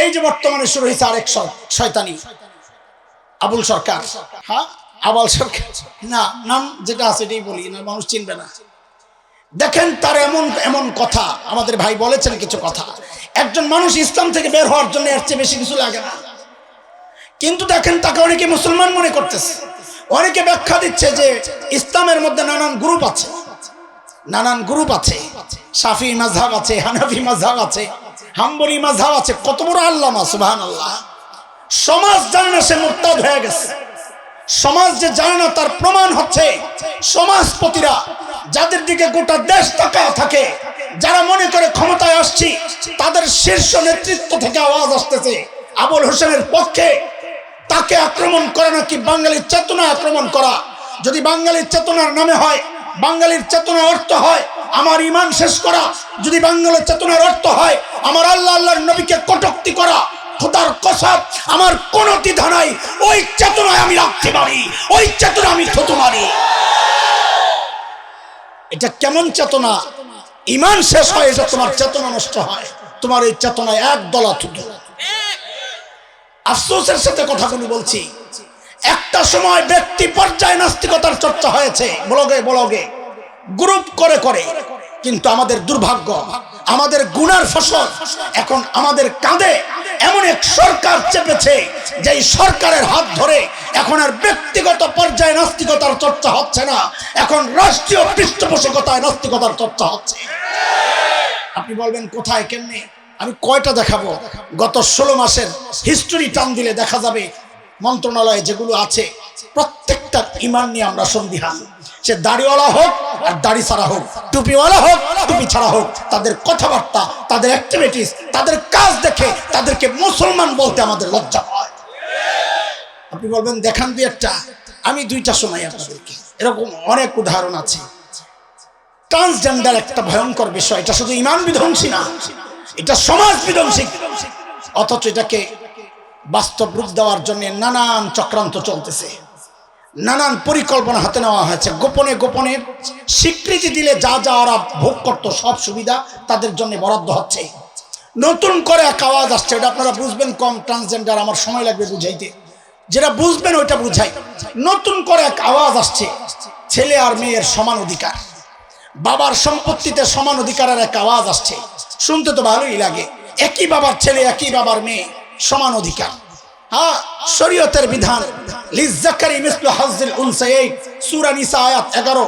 এই যে বর্তমানে শুরু হয়েছে আরেক শয়তানি, আবুল সরকার। হ্যাঁ, আবাল সরকার না, নাম যেটা আছে এটাই বলি, না মানুষ চিনবে না। দেখেন তার এমন এমন কথা, আমাদের ভাই বলেছেন কিছু কথা। একজন মানুষ ইসলাম থেকে বের হওয়ার জন্য এর চেয়ে বেশি কিছু লাগে না, কিন্তু দেখেন তাকে অনেকে মুসলমান মনে করতেছে। অনেকে ব্যাখ্যা দিচ্ছে যে ইসলামের মধ্যে নানান গ্রুপ আছে, নানান গ্রুপ আছে, শাফি মাযহাব আছে, হানাফি মাযহাব আছে, হাম্বলি মাযহাব আছে। কত বড় আল্লামা, সুবহানাল্লাহ। সমাজ জানে না সে মুরতাদ হয়ে গেছে। সমাজ যে জানে না তার প্রমাণ হচ্ছে সমাজপতিরা, যাদের দিকে গোটা দেশ তাকায় থাকে, যারা মনে করে ক্ষমতায় আসছি, তাদের শীর্ষ নেতৃত্ব থেকে আওয়াজ আসতেছে আবুল হোসেনের পক্ষে। তাকে আক্রমণ করা নাকি বাঙালির চেতনা আক্রমণ করা। যদি বাঙালির চেতনার নামে হয়, বাঙালির চেতনার অর্থ হয় আমার ইমান শেষ করা, যদি বাঙালির চেতনার অর্থ হয় আমার আল্লাহ আল্লাহর নবীকে কটূক্তি করা, খোদার কসম আমার কোনো দ্বিধা নাই, ওই চেতনায় আমি রাখতে পারি, ওই চেতনা আমি থুতু মারি। এটা কেমন চেতনা? ইমান শেষ হয়, এটা তোমার চেতনা নষ্ট হয়, তোমার এই চেতনায় এক দলা থুতু। আফসোসের সাথে কথাগুলো বলছি। একটা সময় ব্যক্তি পর্যায়ে নাস্তিকতার চর্চা হয়েছে, ব্লগে ব্লগে গ্রুপ করে করে, কিন্তু আমাদের দুর্ভাগ্য, আমাদের গুনার ফসল এখন আমাদের কাঁধে এমন এক সরকার চেপেছে, যে সরকারের হাত ধরে এখন আর ব্যক্তিগত পর্যায়ে নাস্তিকতার চর্চা হচ্ছে না, এখন রাষ্ট্রীয় পৃষ্ঠপোষকতায় নাস্তিকতার চর্চা হচ্ছে। আপনি বলবেন কোথায়, কেমনে? আমি কয়টা দেখাবো? গত 16 মাসের হিস্টোরি টান দিলে দেখা যাবে মন্ত্রণালয়ে যেগুলো আছে প্রত্যেকটা ইমান নিয়ে আমরা সন্দিহান। সে দাড়িওয়ালা হোক আর দাড়ি ছাড়া হোক, টুপিওয়ালা হোক টুপি ছাড়া হোক, তাদের কথাবার্তা, তাদের অ্যাক্টিভিটিস, তাদের কাজ দেখে তাদেরকে মুসলমান বলতে আমাদের লজ্জা হয়। আপনি বলবেন দেখান দুই একটা, আমি দুইটা শোনাই আপনাদেরকে। এরকম অনেক উদাহরণ আছে। ট্রান্সজেন্ডার একটা ভয়ঙ্কর বিষয়, এটা শুধু ইমান বিধ্বংসী না, এটা সমাজ বিধ্বংসী। অথচ এটাকে বাস্তব রূপ দেওয়ার জন্য নানান চক্রান্ত চলতেছে, নানান পরিকল্পনা হাতে নেওয়া হয়েছে। গোপনে গোপনে স্বীকৃতি দিলে যা যা ওরা ভোগ করতো সব সুবিধা তাদের জন্য বরাদ্দ হচ্ছে। নতুন করে এক আওয়াজ আসছে, এটা আপনারা বুঝবেন কম। ট্রান্সজেন্ডার আমার সময় লাগবে বুঝাইতে, যেটা বুঝবেন ওইটা বুঝাই। নতুন করে এক আওয়াজ আসছে, ছেলে আর মেয়ের সমান অধিকার, বাবার সম্পত্তিতে সমান অধিকারের এক আওয়াজ আসছে। শুনতে তো ভালোই লাগে, একই বাবার ছেলে একই বাবার মেয়ে সমান অধিকার। হ্যাঁ, শরীয়তের বিধান, লিজ্জাকারি মিসলু হাজ্জিল উনসায়াইন, সূরা নিসা আয়াত 11।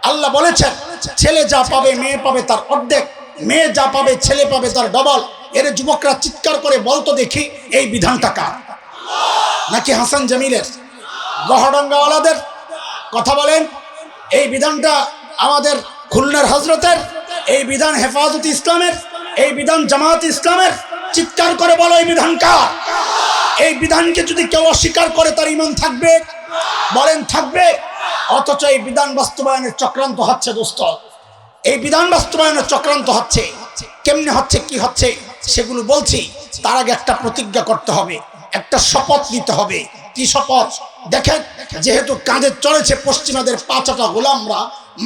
আল্লাহ বলেছেন ছেলে যা পাবে মেয়ে পাবে তার অর্ধেক, মেয়ে যা পাবে ছেলে পাবে তার ডবল। এর যুবকরা চিৎকার করে বলতো দেখি, এই বিধানটা কার? নাকি হাসান জামিলের, গহডঙ্গাওয়ালাদের? কথা বলেন, এই বিধানটা আমাদের খুলনার হজরতের? এই বিধান হেফাজত ইসলামের? এই বিধান জামাত ইসলামের? চিৎকার করে বলো এই বিধান কার? এই বিধানকে যদি কেউ অস্বীকার করে তার ঈমান থাকবে? বলেন থাকবে? অথচ এই বিধান বাস্তবায়নের চক্রান্ত হচ্ছে দোস্ত, এই বিধান বাস্তবায়নের চক্রান্ত হচ্ছে। কেমনে হচ্ছে, কি হচ্ছে সেগুলো বলছি। তার আগে একটা প্রতিজ্ঞা করতে হবে, একটা শপথ নিতে হবে। কি শপথ? দেখেন, যেহেতু কাঁধে চলেছে পশ্চিমাদের পাঁচাটা গোলামরা,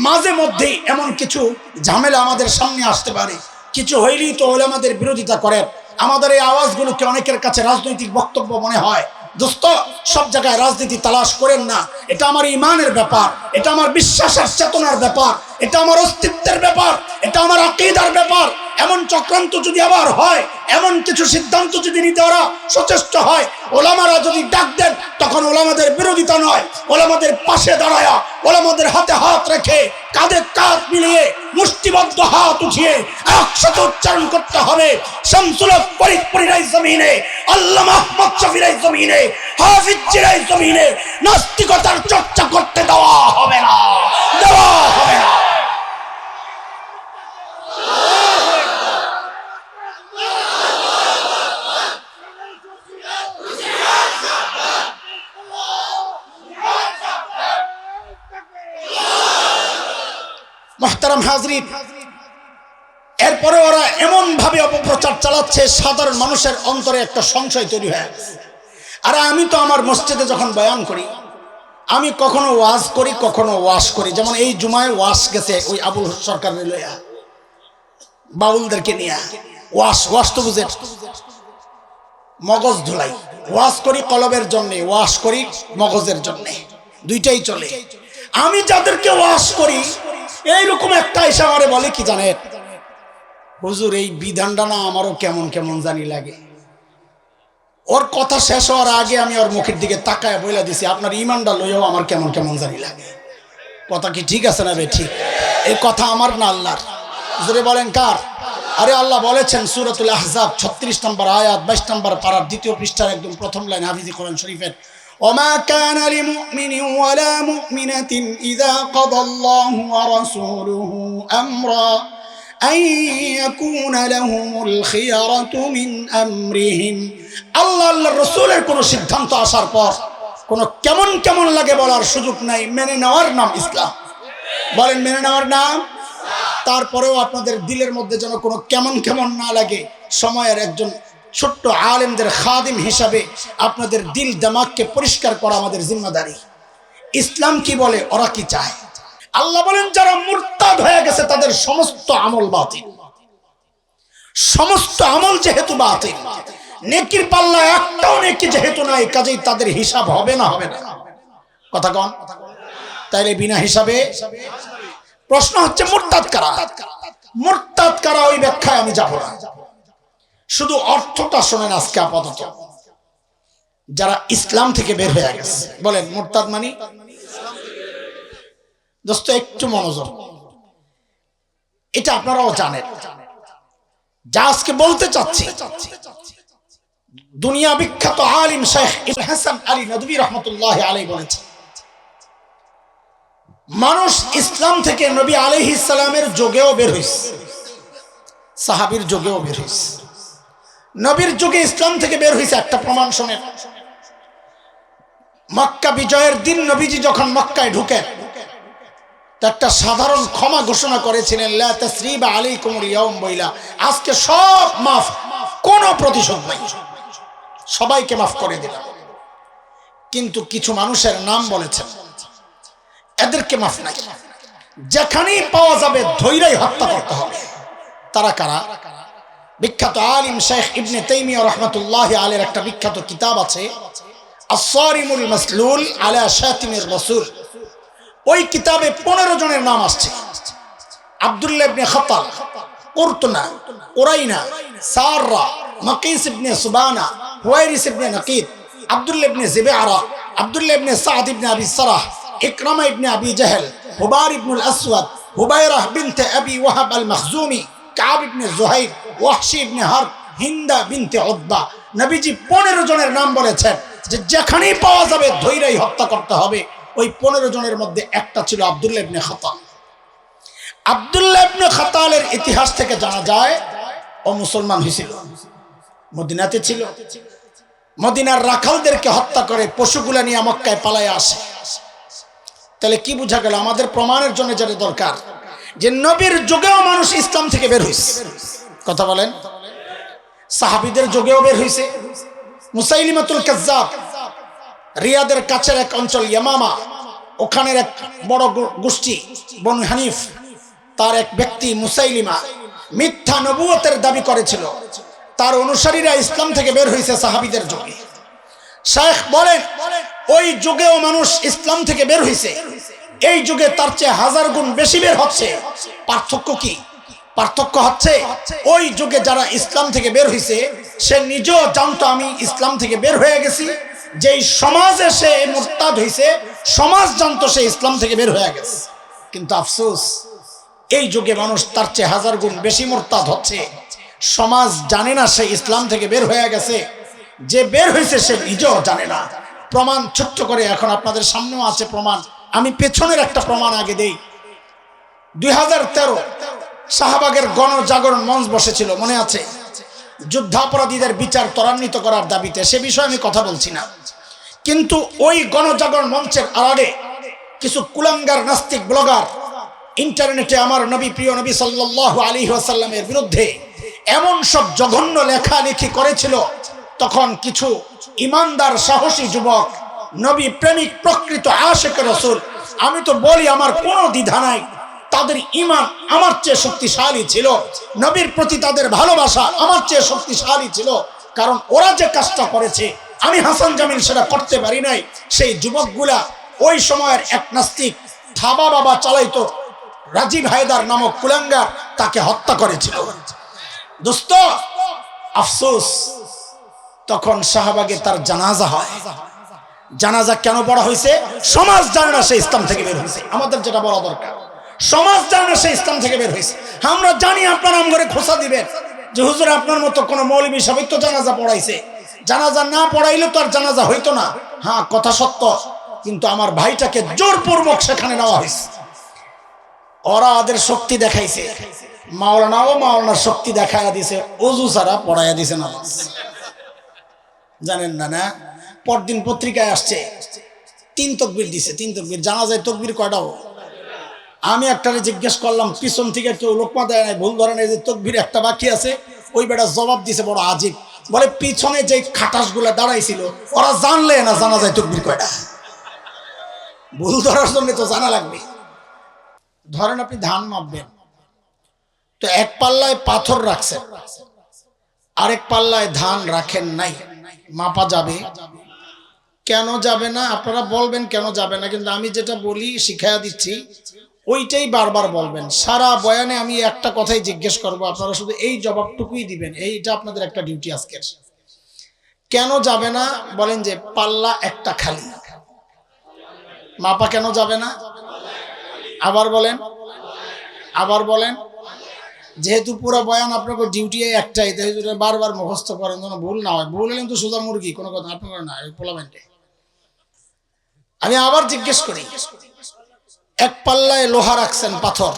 মাঝে মধ্যেই এমন কিছু ঝামেলা আমাদের সামনে আসতে পারে। কিছু হইলেই তো ওলামাদের বিরোধিতা করেন। আমাদের এই আওয়াজগুলোকে অনেকের কাছে রাজনৈতিক বক্তব্য মনে হয়। দোস্ত, সব জায়গায় রাজনীতি তালাশ করেন না। এটা আমার ইমানের ব্যাপার, এটা আমার বিশ্বাসের চেতনার ব্যাপার, এটা আমার অস্তিত্বের ব্যাপার, এটা আমার আকীদার ব্যাপার। এমন চক্রান্ত যদি আবার হয়, এমন কিছু সিদ্ধান্ত যদি নিতে ওরা সচেষ্ট হয়, ওলামারা যদি ডাক দেন, তখন ওলামাদের বিরোধিতা নয়, ওলামাদের পাশে দাঁড়ায়া, ওলামাদের হাতে হাত রেখে, কাঁধে কাঁধ মিলিয়ে, মুষ্টিবদ্ধ হাত উঠিয়ে একসাথে উচ্চারণ করতে হবে, শামসুল হক ফরিদপুরের জমিনে, আল্লামা আহমদ শফীর জমিনে, হাফিজ জিরাই জমিনে নাস্তিকতার চর্চা করতে দেওয়া হবে না, দেওয়া হবে না। মুহতারাম হাজরিন, এরপরে ওরা এমন ভাবে অপপ্রচার চালাচ্ছে, সাধারণ মানুষের অন্তরে একটা সংশয় তৈরি হয়ে গেছে। আর আমি তো আমার মসজিদে যখন বয়ান করি, আমি কখনো ওয়াজ করি, কখনো ওয়াশ করি। যেমন এই জুমায় ওয়াশ গেছে ওই আবুল সরকারের লইয়া, বাউলদেরকে নিয়ে ওয়াশ। ওয়াশ তো বুঝে, মগজ ধুলাই। ওয়াজ করি কলবের জন্য, ওয়াজ করি মগজের জন্য, দুইটাই চলে। আমি যাদেরকে ওয়াজ করি এইরকম একটা এসে আমারে বলে কি জানেন, হুজুর এই বিধানটা না আমারও কেমন কেমন জানি লাগে। ওর কথা শেষ হওয়ার আগে আমি ওর মুখের দিকে তাকায় বলে দিছি, আপনার ইমানটা লইয়াও আমার কেমন কেমন জানি লাগে। কথা কি ঠিক আছে না বে? ঠিক। এই কথা আমার না আল্লাহর। হুজুরে বলেন কার? আরে আল্লাহ বলেছেন সূরাতুল আহজাব 36 নম্বর আয়াত 22 নম্বর পারার 2য় পৃষ্ঠার একদম প্রথম লাইন, হাফিজি কোরআন শরীফের, ওমা কানা লিমুমিনিন ওয়ালা মুমিনাতিন ইযা কাদাল্লাহু ওয়া রাসূলুহু আমরা আন ইয়াকুনা লাহুমুল খিয়ারাতু মিন আমরিহিম। আল্লাহ আল্লাহর রাসূলের কোন সিদ্ধান্ত আসার পর কোন কেমন কেমন লাগে বলার সুযোগ নাই, মেনে নেওয়ার নাম ইসলাম। বলেন মেনে নেওয়ার নাম। তারপরেও আপনাদের দিলের মধ্যে যেন কোনো কেমন কেমন না লাগে, সময়ের একজন ছোট্ট আলেমদের খাদিম হিসাবে আপনাদের দিল দিমাগকে পরিষ্কার করা আমাদের জিম্মাদারি। ইসলাম কি বলে, ওরা কি চায়? আল্লাহ বলেন যারা মুরতাদ হয়ে গেছে তাদের সমস্ত আমল বাতিল। সমস্ত আমল যেহেতু বাতিল, নেকির পাল্লা একটাও নেকি যেহেতু নাই, কাজেই তাদের হিসাব হবে না। হবে না কথা কন? তাইলে বিনা হিসাবে। প্রশ্ন হচ্ছে মুরতাদ কারা? মুরতাদ কারা ওই ব্যাখ্যায় আমি যাব না, শুধু অর্থটা শোনেন আজকে আপাতত। যারা ইসলাম থেকে বের হয়ে গেছে। বলেন মুরতাদ মানে? দোস্ত একটু মনোযোগ, এটা আপনারাও জানেন। যা আজকে বলতে চাচ্ছি, দুনিয়া বিখ্যাত আলিম শেখ ইবনে হাসান আলী নদভী রহমতুল্লাহি আলাইহি বলেছেন, মানুষ ইসলাম থেকে নবী আলাইহিস সালামের যুগেও বের হইছে, সাহাবীর যুগেও বের হইছে। নবীর যুগে ইসলাম থেকে বের হইছে একটা প্রমাণ শোনেন। মক্কা বিজয়ের দিন নবীজি যখন মক্কায় ঢুকেন, একটা সাধারণ ক্ষমা ঘোষণা করেছিলেন, লা তাসরিবা আলাইকুমুল ইয়াউম বইলা, আজকে সব মাফ, কোনো প্রতিশোধ নাই, সবাইকে মাফ করে দিলাম। কিন্তু কিছু মানুষের নাম বলেছেন, এদেরকে মাফ নাই, যেখানেই পাওয়া যাবে ধৈর্যই হত্যা করতে হবে। তারা কারা? বিখ্যাত আলিম শেখ ইবনে তাইমিয়া রাহমাতুল্লাহি আলাইহির একটা বিখ্যাত কিতাব আছে, আস-সারিমুল মাসলুল আলা শাতিমির রাসূল। ওই কিতাবে 15 জনের নাম আসছে। আব্দুল্লাহ ইবনে খাতাল, কুরতুনা, উরাইনা, সাররা, মাকিস ইবনে সুবানা, হুয়াইরিস ইবনে নাকিদ, আব্দুল্লাহ ইবনে জিবারা, আব্দুল্লাহ ইবনে সাদ ইবনে আবি সারাহ, ইকরামা ইবনে আবি জাহল, হুবার ইবনুল আসওয়াদ, হুবাইরাহ বিনতে আবি ওয়াহাব আল মখজুমি, কাব ইবনে জুহাইর, ওয়াহশি ইবনে হারব, হিন্দা বিনতে উতবা। নবীজি 15 জনের নাম বলেছেন যে যেখানেই পাওয়া যাবে ধৈর্যই হত্যা করতে হবে। ওই 15 জনের মধ্যে একটা ছিল আব্দুল্লাহ ইবনে খাতাল। আব্দুল্লাহ ইবনে খাতালের ইতিহাস থেকে জানা যায় ও মুসলমান হয়েছিল, মদিনাতে ছিল, মদিনার রাখালদেরকে হত্যা করে পশুগুলা নিয়ে মক্কায় পালায় আসে। তাহলে কি বোঝা গেল? আমাদের প্রমাণের জন্য যেটা দরকার যে নবীর যুগেও মানুষ ইসলাম থেকে বের হয়েছে। কথা বলেন। সাহাবীদের যুগেও বের হয়েছে। মুসাইলিমাতুল কাজ্জাব, রিয়াদের কাছের এক অঞ্চল ইয়ামামা, ওখানের এক বড় গোষ্ঠী বনু হানিফ, তার এক ব্যক্তি মুসাইলিমা মিথ্যা নবুয়তের দাবি করেছিল। তার অনুসারীরা ইসলাম থেকে বের হয়েছে সাহাবীদের যুগে। শেখ বলেন ওই যুগেও মানুষ ইসলাম থেকে বের হয়েছে, এই যুগে তার চেয়ে 1000 গুণ বেশি বের হচ্ছে। পার্থক্য কি? পার্থক্য হচ্ছে ওই যুগে যারা ইসলাম থেকে বের হয়েছে সে নিজেও জানতো আমি ইসলাম থেকে বের হয়ে গেছি, যেই সমাজে সে মুরতাদ হয়েছে সমাজ জানতো সে ইসলাম থেকে বের হয়ে গেছে। কিন্তু আফসোস এই যুগে মানুষ তার চেয়ে 1000 গুণ বেশি মুরতাদ হচ্ছে, সমাজ জানে না সে ইসলাম থেকে বের হয়ে গেছে, যে বের হয়েছে সে নিজেও জানে না। প্রমাণ ছোট্ট করে এখন আপনাদের সামনেও আছে প্রমাণ, আমি পেছনের একটা প্রমাণ আগে দেই। 2013 শাহবাগের গণজাগরণ মঞ্চ বসেছিল, মনে আছে? যুদ্ধাপরাধীদের বিচার ত্বরান্বিত করার দাবিতে, সে বিষয়ে আমি কথা বলছি না। কিন্তু ওই গণজাগরণ মঞ্চের আড়ালে কিছু কুলাঙ্গার নাস্তিক ব্লগার ইন্টারনেটে আমার নবী, প্রিয় নবী সাল্লাল্লাহু আলাইহি ওয়াসাল্লামের বিরুদ্ধে এমন সব জঘন্য লেখালেখি করেছিল। তখন কিছু ইমানদার সাহসী যুবক, নবী প্রেমিক, প্রকৃত আশিক রাসূল, আমি তো বলি আমার কোনো দ্বিধা নাই, তাদের ঈমান আমার চেয়ে শক্তিশালী ছিল, নবীর প্রতি তাদের ভালোবাসা আমার চেয়ে শক্তিশালী ছিল। কারণ ওরা যে কাজটা করেছে আমি হাসান জামিল সেটা করতে পারি নাই। সেই যুবকগুলা ওই সময়ের এক নাস্তিক থাবা বাবা চালাইতো রাজীব হায়দার নামক কুলাঙ্গার, তাকে হত্যা করেছিল। দোস্ত আফসোস, তখন শাহবাগে তার জানাজা হয়। জানাজা কেন পড়া হয়েছে? সমাজ জানে না সে ইসলাম থেকে বের হয়েছে। আমাদের যেটা বলা দরকার, সমাজ জানে না সে ইসলাম থেকে বের হয়েছে। আমরা জানি আপনার নাম করে খোঁচা দিবেন যে হুজুর আপনার মতো কোন মৌলবী সাহেব তো জানাজা পড়াইছে। জানাজা না পড়াইলে তো আর জানাজা হইতো না। হ্যাঁ, কথা সত্য, কিন্তু আমার ভাইটাকে জোরপূর্বক সেখানে নেওয়া হয়েছে। ওরা ওদের শক্তি দেখাইছে, মাওলানাও মাওলানার শক্তি দেখাইয়া দিছে, ওযু ছাড়া পড়াইয়া দিছে নামাজ। জানেন না? না, পরদিন পত্রিকায় আসছে 3 তাকবীর দিছে। 3 তাকবীর। জানাজায় তাকবীর কয়টা? আমি একটারে জিজ্ঞেস করলাম, পিছন থেকে কেউ লোকমা দেয় নাই, ভুল ধরে নাই যে তাকবীর একটা বাকি আছে। ওই বেটা জবাব দিছে বড় আজীব, বলে পিছনে যে খাটাসগুলা দাঁড়াইছিল ওরা জানলে না জানাজায় তাকবীর কয়টা। ভুল ধরার জন্য তো জানা লাগবে। ধরেন আপনি ধান মাপবেন, তো এক পাল্লায় পাথর রাখছেন, আরেক পাল্লায় ধান রাখেন নাই, মাপা যাবে? কেন যাবে না? আপনারা বলবেন কেন যাবে না, কিন্তু আমি যেটা বলি শিখাইয়া দিচ্ছি ওইটাই বারবার বলবেন। সারা বয়ানে আমি একটা কথাই জিজ্ঞেস করব, আপনারা শুধু এই জবাবটুকুই দিবেন। এইটা আপনাদের একটা ডিউটি আজকের। কেন যাবে না? বলেন যে পাল্লা একটা খালি, মাপা কেন যাবে না? আবার বলেন, আবার বলেন। যেহেতু পুরো বয়ান আপনাকে ডিউটি একটাই, তাই বারবার মুখস্থ করেন যেন ভুল না হয়। ভুল হলেন তো সোজা মুরগি, কোনো কথা আপনার না। পোলামেন্টে আমি আবার জিজ্ঞেস করি, এক পাল্লায় লোহা রাখছেন পাথর,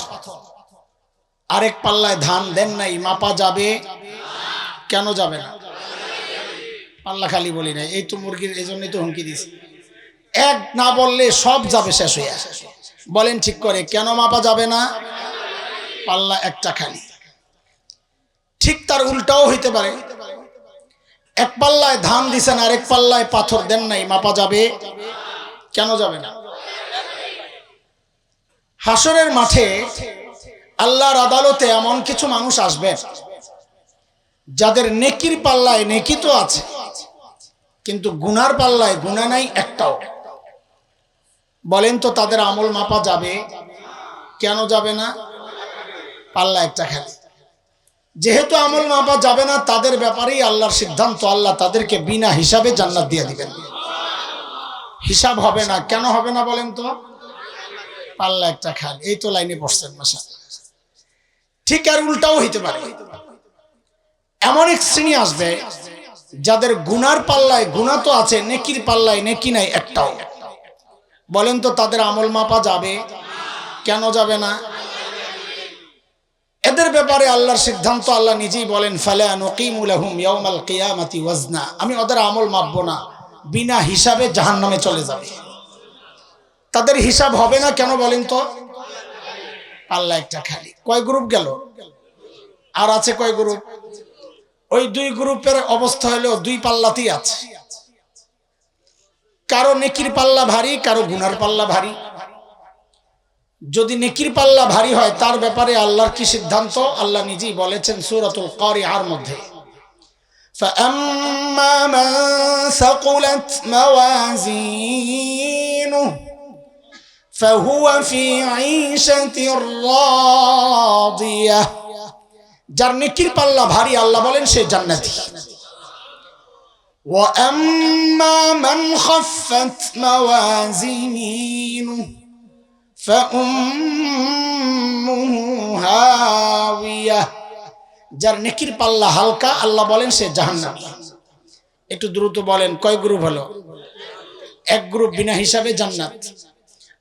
আরেক পাল্লায় ধান দেন নাই, মাপা যাবে? কেন যাবে না? পাল্লা খালি বলি নাই, এই তো মুরগির, এই জন্যই তো হুমকি দিছি। এক না বললে সব যাবে শেষ হইয়া। বলেন ঠিক করে, কেন মাপা যাবে না? পাল্লা একটা খালি। ঠিক তার উল্টাও হইতে পারে, এক পাল্লায় ধান দিছেন আরেক পাল্লায় পাথর দেন নাই, মাপা যাবে? কেন যাবে না? হাসরের মাঠে আল্লাহর আদালতে এমন কিছু মানুষ আসবে যাদের নেকির পাল্লায় নেকি তো আছে, কিন্তু গুনার পাল্লায় গুনাহ নাই একটাও। বলেন তো তাদের আমল মাপা যাবে? কেন যাবে না? পাল্লা একটা খালি। যেহেতু আমল মাপা যাবে না, তাদের ব্যাপারেই আল্লাহর সিদ্ধান্ত, আল্লাহ তাদেরকে বিনা হিসাবে জান্নাত দিয়ে দিবেন। হিসাব হবে না। কেন হবে না বলেন তো? পাল্লা একটা খালি। এই তো লাইনে পড়ছেন মাশাআল্লাহ। ঠিক আর উল্টাও হইতে পারে। এমন এক শ্রেণী আসবে যাদের গুনার পাল্লায় গুনাহ তো আছে, নেকির পাল্লায় নেকি নাই একটাও। বলেন তো তাদের আমল মাপা যাবে? কেন যাবে না? এদের ব্যাপারে আল্লাহর সিদ্ধান্ত, আল্লাহ নিজেই বলেন, ফালা নুকিমু লাহুম ইয়াউমাল কিয়ামাতি ওয়াজনা। আমি ওদের আমল মাপবো না, বিনা হিসাবে জাহান্নামে চলে যাবে। তাদের হিসাব হবে না। কেন বলেন তো? পাল্লা একটা খালি। কয় গ্রুপ গেল? আর আছে কয় গ্রুপ? ওই 2 গ্রুপের অবস্থা হলো 2 পাল্লাতেই আছে। কারো নেকির পাল্লা ভারী, কারো গুনার পাল্লা ভারী। যদি নেকির পাল্লা ভারী হয়, তার ব্যাপারে আল্লাহর কি সিদ্ধান্ত? আল্লাহ নিজেই বলেছেন সূরাতুল কারিআর মধ্যে, ফাআম্মা মান সাকুলাত মাওয়াজিনুহু ফাহুয়া ফি ঈশাতির রাদিয়াহ। যার নেকির পাল্লা ভারী, আল্লাহ বলেন সে জান্নাতি। ওয়া আম্মা মান খাফফাত মাওয়াজিনুহু ফাউম্মুহু হাওিয়াহ। যার নেকির পাল্লা হালকা, আল্লাহ বলেন সে জাহান্নামী। একটু দ্রুত বলেন, কয় গ্রুপ হলো? এক গ্রুপ বিনা হিসাবে জান্নাত,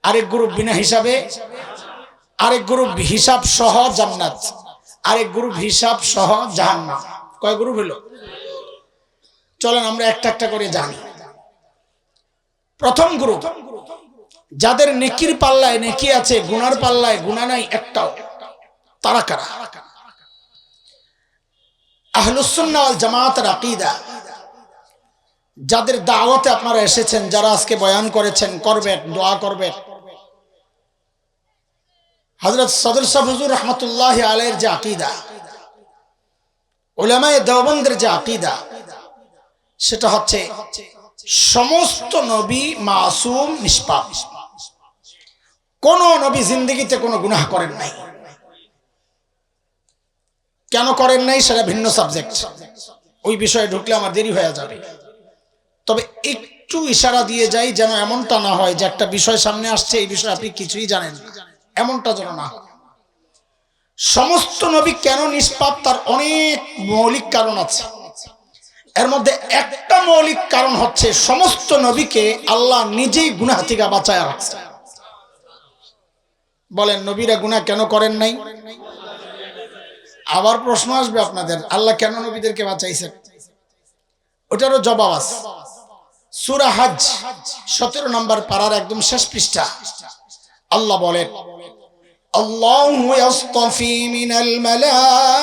আরেক গ্রুপ বিনা হিসাবে, আরেক গ্রুপ হিসাব সহ জান্নাত, আরেক গ্রুপ হিসাব সহ জাহান্নাম। কয় গ্রুপ হলো? চলেন আমরা একটা একটা করে জানি। প্রথম গ্রুপ, যাদের নেকির পাল্লায় নেকি আছে, গুনার পাল্লায় গুনাহ নাই একটাও। তারা কারা? আহলুস সুন্নাহ ওয়াল জামাতের আকীদা, যাদের দাওয়াতে আপনারা এসেছেন, যারা আজকে বয়ান করেছেন, করবেন, দোয়া করবেন। হযরত সদর সাহেব হুজুর রাহমাতুল্লাহি আলাইহির যে আকীদা, উলামায়ে দেওবন্দের যে আকীদা, সেটা হচ্ছে সমস্ত নবী মাসুম নিষ্পাপ, কোন নবী জিন্দেগিতে কোনো গুনাহ করেন নাই। কেন করেন নাই সেটা ভিন্ন সাবজেক্ট, ওই বিষয়ে ঢুকলে আমার দেরি হয়ে যাবে। তবে একটু ইশারা দিয়ে যাই যেন এমনটা না হয় যে একটা বিষয় সামনে আসছে এই বিষয়ে আপনি কিছুই জানেন না, এমনটা যেন না হয়। সমস্ত নবী কেন নিষ্পাপ তার অনেক মৌলিক কারণ আছে। এর মধ্যে একটা মৌলিক কারণ হচ্ছে সমস্ত নবীকে আল্লাহ নিজেই গুনাহ থেকে বাঁচায় রাখছে। বলেন নবীরা গুনাহ কেন করেন নাই? আবার প্রশ্ন আসবে আপনাদের, আল্লাহ কেন নবীদেরকে বাঁচাইছেন? ওটারও জবাব আছে। সূরা হজ 17 নম্বর পারার একদম শেষ পৃষ্ঠা আল্লাহ বলেন, আল্লাহু ইয়াসতাফি মিনাল মালাইকাতি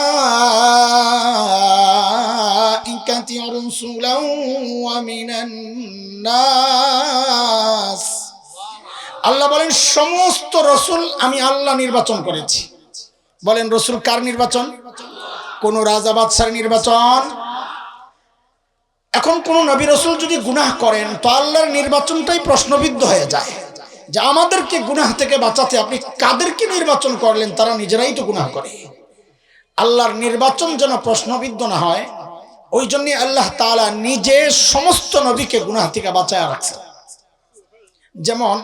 রাসূলান ওয়া মিনান নাস। আল্লাহ বলেন সমস্ত রাসূল আমি আল্লাহ নির্বাচন করেছি। বলেন রাসূল কার নির্বাচন? কোন রাজা বাদশার নির্বাচন। এখন কোন নবী রাসূল যদি গুনাহ করেন তো আল্লাহর নির্বাচনটাই প্রশ্নবিদ্ধ হয়ে যায় যে আমাদেরকে গুনাহ থেকে বাঁচাতে আপনি কাদেরকে নির্বাচন করলেন? তারা নিজেরাই তো গুনাহ করে। আল্লাহর নির্বাচন যেন প্রশ্নবিদ্ধ না হয়, ওই জন্য আল্লাহ তাআলা নিজে সমস্ত নবীকে গুনাহ থেকে বাঁচায় রাখছেন। যেমন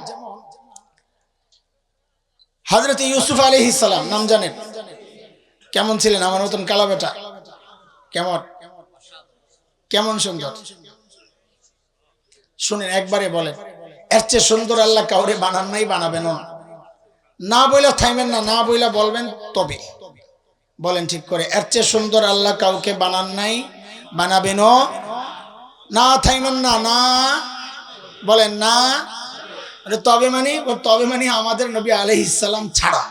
হযরত ইউসুফ আলাইহিস সালাম নাম জানেন? কেমন ছিলেন? আমার মতন কালা বেটা? কেমন কেমন সুন্দর? শুনেন একবারে বলেন, এর চেয়ে সুন্দর আল্লাহ কাউরে বানান নাই, বানাবেন না। বইলা থাইমেন না, না বইলা বলবেন তবে বলেন ঠিক করে, এর চেয়ে সুন্দর আল্লাহ কাউকে বানান নাই, বানাবেনও না। থাইমেন না, না বলেন না। তবে মানে আমাদের নবী আলাইহিস সালাম ছাড়া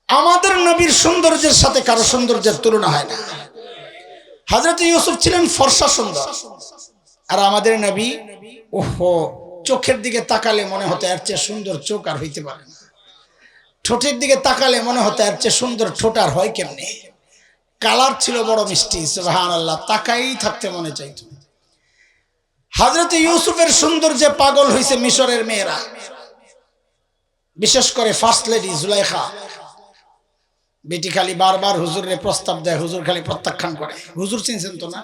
আমাদের নবীর সৌন্দর্যের সাথে কারো সৌন্দর্যের তুলনা হয় না। হযরত ইউসুফ ছিলেন ফর্সা সুন্দর, আর আমাদের নবী ওহো চোখের দিকে তাকালে মনে হতো এর চেয়ে সুন্দর চোখ আর হইতে পারে না। ঠোঁটের দিকে তাকালে মনে হতো এর চেয়ে সুন্দর ঠোঁট আর হয় কেমনে। কালার ছিল বড় মিষ্টি, সুবহানাল্লাহ, তাকাই থাকতে মনে চাইতো। হযরত ইউসুফের সৌন্দর্যে পাগল হয়েছে মিশরের মেয়েরা, বিশেষ করে ফার্স্ট লেডি জুলাইখা। বেটি খালি বারবার হুজুরের প্রস্তাব দেয়, হুজুর খালি প্রত্যাখ্যান করে। হুজুর চিনছেন তো না?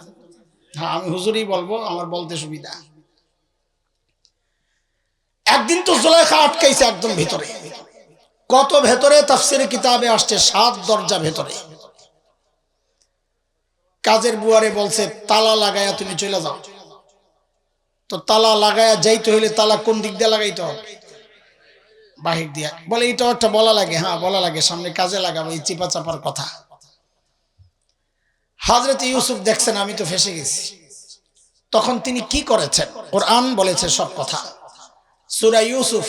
হ্যাঁ আমি হুজুরই বলবো, আমার বলতে সুবিধা। একদিন তো জুলাইখা আটকাইছে একদম ভিতরে। কত ভেতরে? তাফসীরে কিতাবে আসছে 7 দরজা ভেতরে। কাজের বুয়ারে বলছে তালা লাগায়া তুমি চলে যাও। তো তালা লাগায়া যাইতে হইলে তালা কোন দিক দিয়ে লাগাইতে হবে? বাহির দিয়া। বলে এটাও একটা বলা লাগে। হ্যাঁ বলা লাগে, সামনে কাজে লাগাবো, এই চিপা চাপার কথা। হযরত ইউসুফ দেখছেন আমি তো ফেসে গেছি, তখন তিনি কি করেছেন? কোরআন বলেছে সব কথা। সূরা ইউসুফ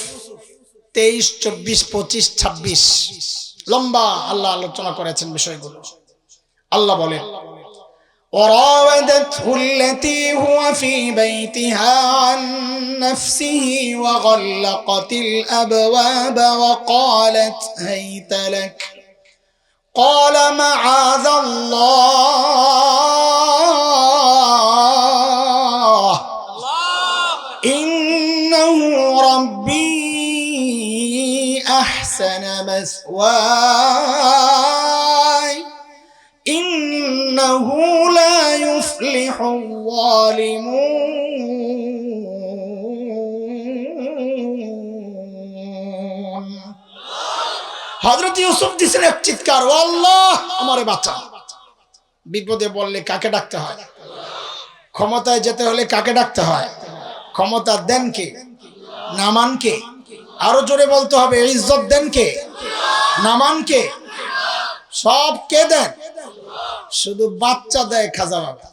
23, 24, 25, 26 লম্বা আল্লাহ আলোচনা করেছেন বিষয়গুলো। আল্লাহ বলেন, وراودته التي هو في بيتها عن نفسه وغلقت الأبواب وقالت هيت لك قال معاذ الله إنه ربي أحسن مثواي إنه لا يفلح الظالمون। হযরত ইউসুফ দিছেন এক চিৎকার, ও আল্লাহ আমারে বাঁচা। বিপদে বললে কাকে ডাকতে হয়? ক্ষমতায় যেতে হলে কাকে ডাকতে হয়? ক্ষমতা দেন কে? নামান কে? আরো জোরে বলতে হবে, ইজ্জত দেন কে? নামান কে? সব কে দেন? শুধু বাচ্চা দেয় খাজা বাবা।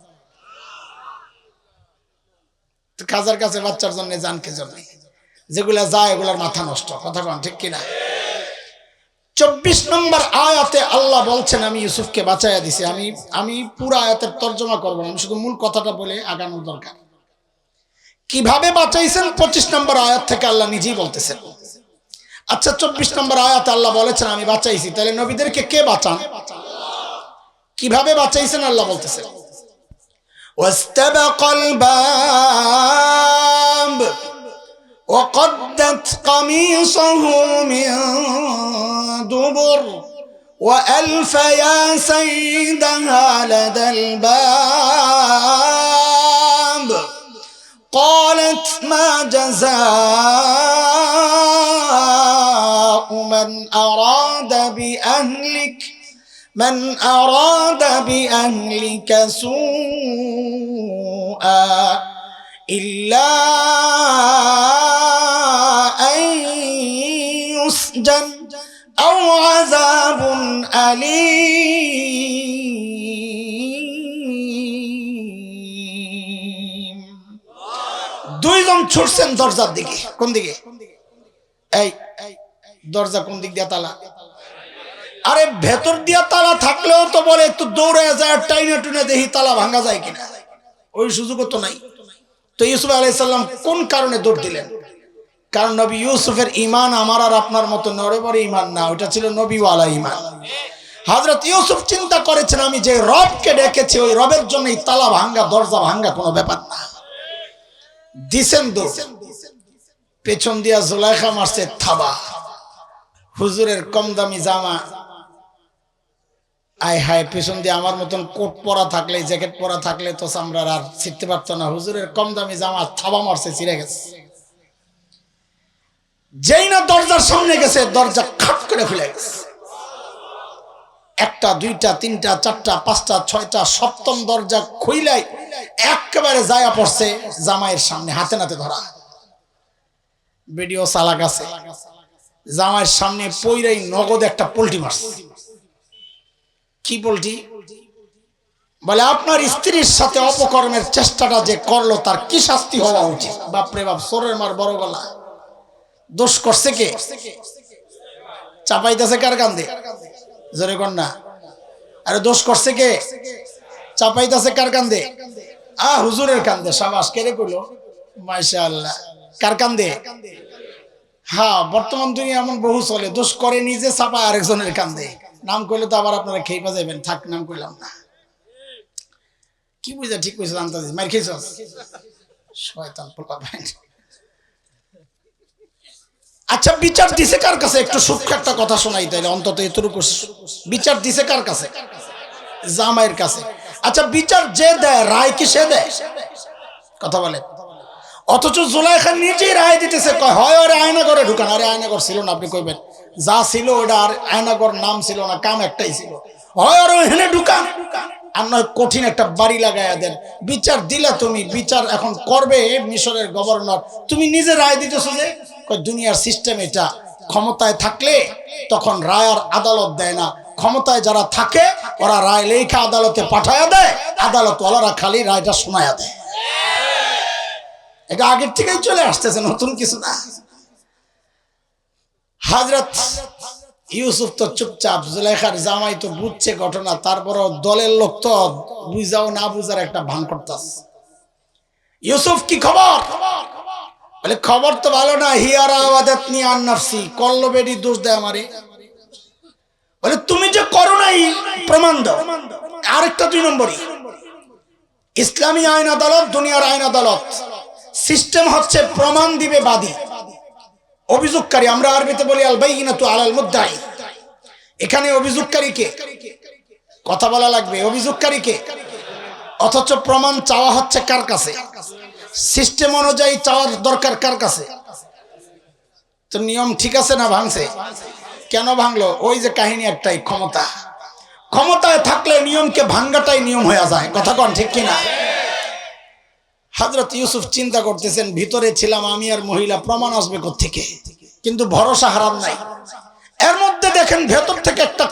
খাজার কাছে বাচ্চার জন্য জান কে জন্য? যেগুলা যায় এগুলার মাথা নষ্ট। কথা বলেন ঠিক কিনা? 24 নম্বর আয়াতে আল্লাহ বলছেন আমি ইউসুফকে বাঁচাইয়া দিছি। আমি পুরো আয়াতের তর্জমা করব না, আমি শুধু মূল কথাটা বলে আগানোর দরকার। কিভাবে বাঁচাইছেন 25 নম্বর আয়াত থেকে আল্লাহ নিজেই বলতেছেন। আচ্ছা 24 নম্বর আয়াতে আল্লাহ বলেছেন আমি বাঁচাইছি, তাহলে নবীদেরকে কে বাঁচান? কিভাবে বাঁচাইছেন আল্লাহ বলতেছেন, واستبق الباب وقدت قميصه من دبر وألف يا سيدها لدى الباب قالت ما جزاء من أراد بأهلك سوءا إلا أن يسجن أو عذاب أليم দুইজন ছুটছেন দরজার দিকে কোন দিকে এই দরজা কোন দিক দিয়ে তালা আরে ভেতর দিয়া তালা থাকলেও তো বলে একটু দৌড়ে যায় টাইনে টুনে দেখি তালা ভাঙা যায় কিনা ওই সুযোগও তো নাই তো ইউসুফ আলাইহিস সালাম কোন কারণে দৌড় দিলেন কারণ নবী ইউসুফের ঈমান আমার আর আপনার মতো নরবরে ঈমান না ওটা ছিল নবীওয়ালা ঈমান হযরত ইউসুফ চিন্তা করেছেন আমি যে রবকে ডেকেছি ওই রবের জন্য এই তালা ভাঙা দরজা ভাঙা কোনো ব্যাপার না দিছেন দৌড় পেছন দিয়া জুলাইখা মারছে থাবা হুজুরের কম দামি জামা আয় হায় পেছন দিয়ে আমার মতন কোট পরা থাকলে জ্যাকেট পরা থাকলে তো চামড়ার আর ছিটতে পারতো না হুজুরের কম দামি জামা থাবা মারছে ছিঁড়ে গেছে যেই না দরজার সামনে গেছে দরজা খাট করে খুলে গেছে একটা দুইটা তিনটা চারটা পাঁচটা ছয়টা সপ্তম দরজা খুইলাই একেবারে জায়গা পড়ছে জামাইয়ের সামনে হাতে নাতে ধরা ভিডিও চালাক আছে জামাইয়ের সামনে পইরাই নগদ একটা পোল্টি মারছে কি পোল্টি বলে আপনার স্ত্রীর সাথে অপকর্মের চেষ্টাটা যে করলো তার কি শাস্তি হওয়া উচিত বাপরে বাপ সোরের মার বড় গলা দোষ করছে কে চাপাইতেছে কার কান্দে জোরে কর না আরে দোষ করছে কে চাপাইতেছে কার কান্দে হুজুরের কান্দে শাবাশ কে রে কইলো মাশাআল্লাহ কার কান্দে হ্যাঁ বর্তমান দুনিয়া এমন বহু চলে দোষ করে নিজে চাপায় আরেকজনের কান্দে নাম কইলে তো আবার আপনারা খেয়ে যাবেন থাক নাম কইলাম না কি বুঝা ঠিক কইছ আন্তাজি মার খেয়েছস শয়তান পোলা ভাই আচ্ছা বিচার দিছে কার কাছে একটু সূক্ষ্ম একটা কথা শোনাই তাইলে অন্তত এতটুকু বিচার দিছে কার কাছে জামাইয়ের কাছে আচ্ছা বিচার যে দেয় রায় কি সে দেয় কথা বলে অথচ জুলাইখা নিজেই রায় দিতেছে কয় হয় ওরে আয়নাগরে ঢুকান আরে আয়নাগর ছিল না আপনি কইবেন যা ছিল ওটা আর আয়নাগর নাম ছিল না কাম একটাই ছিল হয় ওরে ওখানে ঢুকান আর নয় কঠিন একটা বাড়ি লাগাইয়া দেন বিচার দিলা তুমি বিচার এখন করবে মিশরের গভর্নর তুমি নিজে রায় দিতেছো যে দুনিয়ার সিস্টেম এটা ক্ষমতায় থাকলে তখন রায় আর আদালত দেয় না ক্ষমতায় যারা থাকে ওরা রায় লেখা আদালতে পাঠায়া দেয় আদালত ওয়ালারা খালি রায়টা শোনায়া দেয় এটা আগের থেকেই চলে আসতেছে নতুন কিছু না হযরত ইউসুফ তো চুপচাপ জুলাইখার জামাই তো বুঝছে ঘটনা তারপরও দলের লোক তো বুঝাও না বুঝার একটা ভান করতেছে ইউসুফ কি খবর বলে খবর তো ভালো না হিয়ারা আওয়াদাতনি আন নাফসি করলো বেডি দোষ দেয় আমারে বলে তুমি যে করো নাই প্রমাণ দাও আরেকটা দুই নম্বরই ইসলামী আইন আদালত দুনিয়ার আইন আদালত সিস্টেম হচ্ছে প্রমাণ দিবে বাদী অভিযোগকারী আমরা আরবিতে বলি আল বাইয়িনাতু আলাল মুদ্দাই এখানে অভিযোগকারী কে কথা বলা লাগবে অভিযোগকারী কে অথচ প্রমাণ চাওয়া হচ্ছে কার কাছে সিস্টেম অনুযায়ী চাওয়ার দরকার কার কাছে তো নিয়ম ঠিক আছে না ভাঙছে কেন ভাঙলো ওই যে কাহিনী একটাই ক্ষমতায় থাকলে নিয়মকে ভাঙাটাই নিয়ম হয়ে যায় কথা কোন ঠিক কিনা হযরত ইউসুফ চিন্তা করতেছেন ভিতরে ছিলাম আমি আর মহিলা প্রমাণ আসবে কোত্থেকে কিন্তু ভরসা হারাম নাই এর মধ্যে দেখেন ভেতর থেকে একটা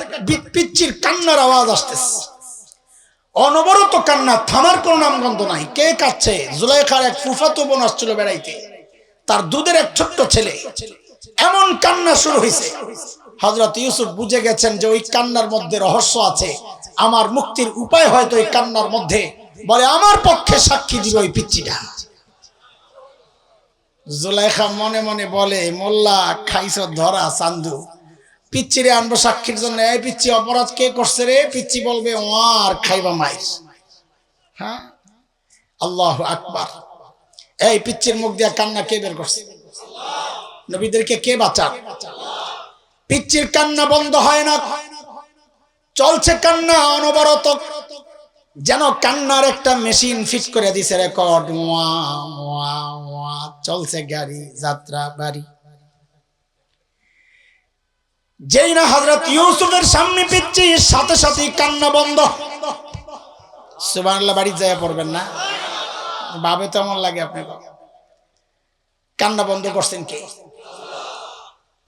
পিচ্চির কান্নার আওয়াজ আসতেছে অনবরত কান্না থামার কোনো নামগন্ধ নাই কে কাচ্ছে জুলাইখার এক ফুফাতো বোন আসছিল বেড়াইতে তার দুধের এক ছোট্ট ছেলে এমন কান্না শুরু হয়েছে হযরত ইউসুফ বুঝে গেছেন যে ওই কান্নার মধ্যে রহস্য আছে আমার মুক্তির উপায় হয়তো এই কান্নার মধ্যে বলে আমার পক্ষে সাক্ষী দিবে ওই পিচ্চিটা জুলাইখা মনে মনে বলে মোল্লা খাইছো ধরা চান্দু পিচ্চিরে আনবো সাক্ষীর জন্য এই পিচ্চি অপরাধ কে করছে রে পিচ্চি বলবে ও আর খাইবা মাইর হ্যাঁ আল্লাহু আকবার। এই পিচ্চির মুখ দিয়ে কান্না কে বের করছে? নবীদেরকে কে বাঁচান? পিচ্চির কান্না বন্ধ হয় না, চলছে কান্না অনবরত, যেন কান্নার একটা মেশিন ফিট করে দিছে রেকর্ড, চলছে গাড়ি যাত্রা বাড়ি। যেই না হযরত ইউসুফের সামনে পিচ্চি, সাথে সাথে কান্না বন্ধ। সুবহানাল্লাহ, বাড়ি যায় পড়বেন না? ভাবে তো এমন লাগে আপনি, কান্না বন্ধ করছেন কে?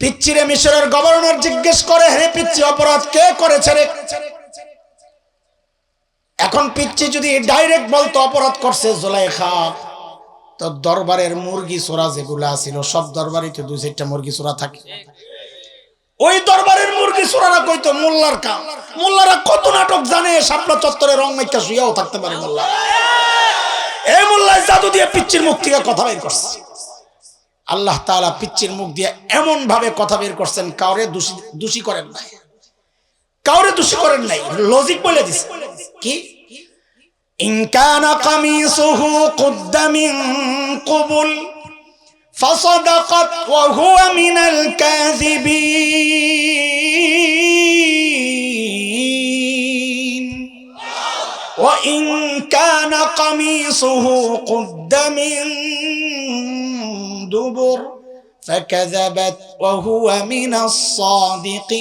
পিচ্চিরে মিশরের গভর্নর জিজ্ঞেস করে, হে পিচ্চি, অপরাধ কে করেছে রে? এখন পিচ্চি যদি ডাইরেক্ট বলতো অপরাধ করছে জুলাইখা, তো দরবারের মুরগি চোরা যেগুলা ছিল, সব দরবারই তো 2-4টা মুরগি চোরা থাকে, ওই দরবারের মুরগি চোরারা কইতো মোল্লার কাম। মোল্লারা কত নাটক জানে, শাপলা চত্বরে রং মাইকা শুয়াও থাকতে পারে মোল্লা। এই মোল্লায় জাদু দিয়ে পিচ্চির মুখ থেকে কথা বের করছে। আল্লাহ তাআলা পিচ্চির মুখ দিয়ে এমন ভাবে কথা বের করছেন, কাউরে দোষী করেন নাই, কাউরে দোষী করেন নাই, লজিক বলে দিছে। কি? ইন কানা কামিসুহু কুদ্দা মিন কুবুল ফাসাদাকাত ওয়া হুয়া মিনাল কাযিবিন ওয়া ইন কানা কামিসুহু কুদ্দা মিন দুবুর ফাকাযাবাত ওয়া হুয়া মিনাস সাদিকিন।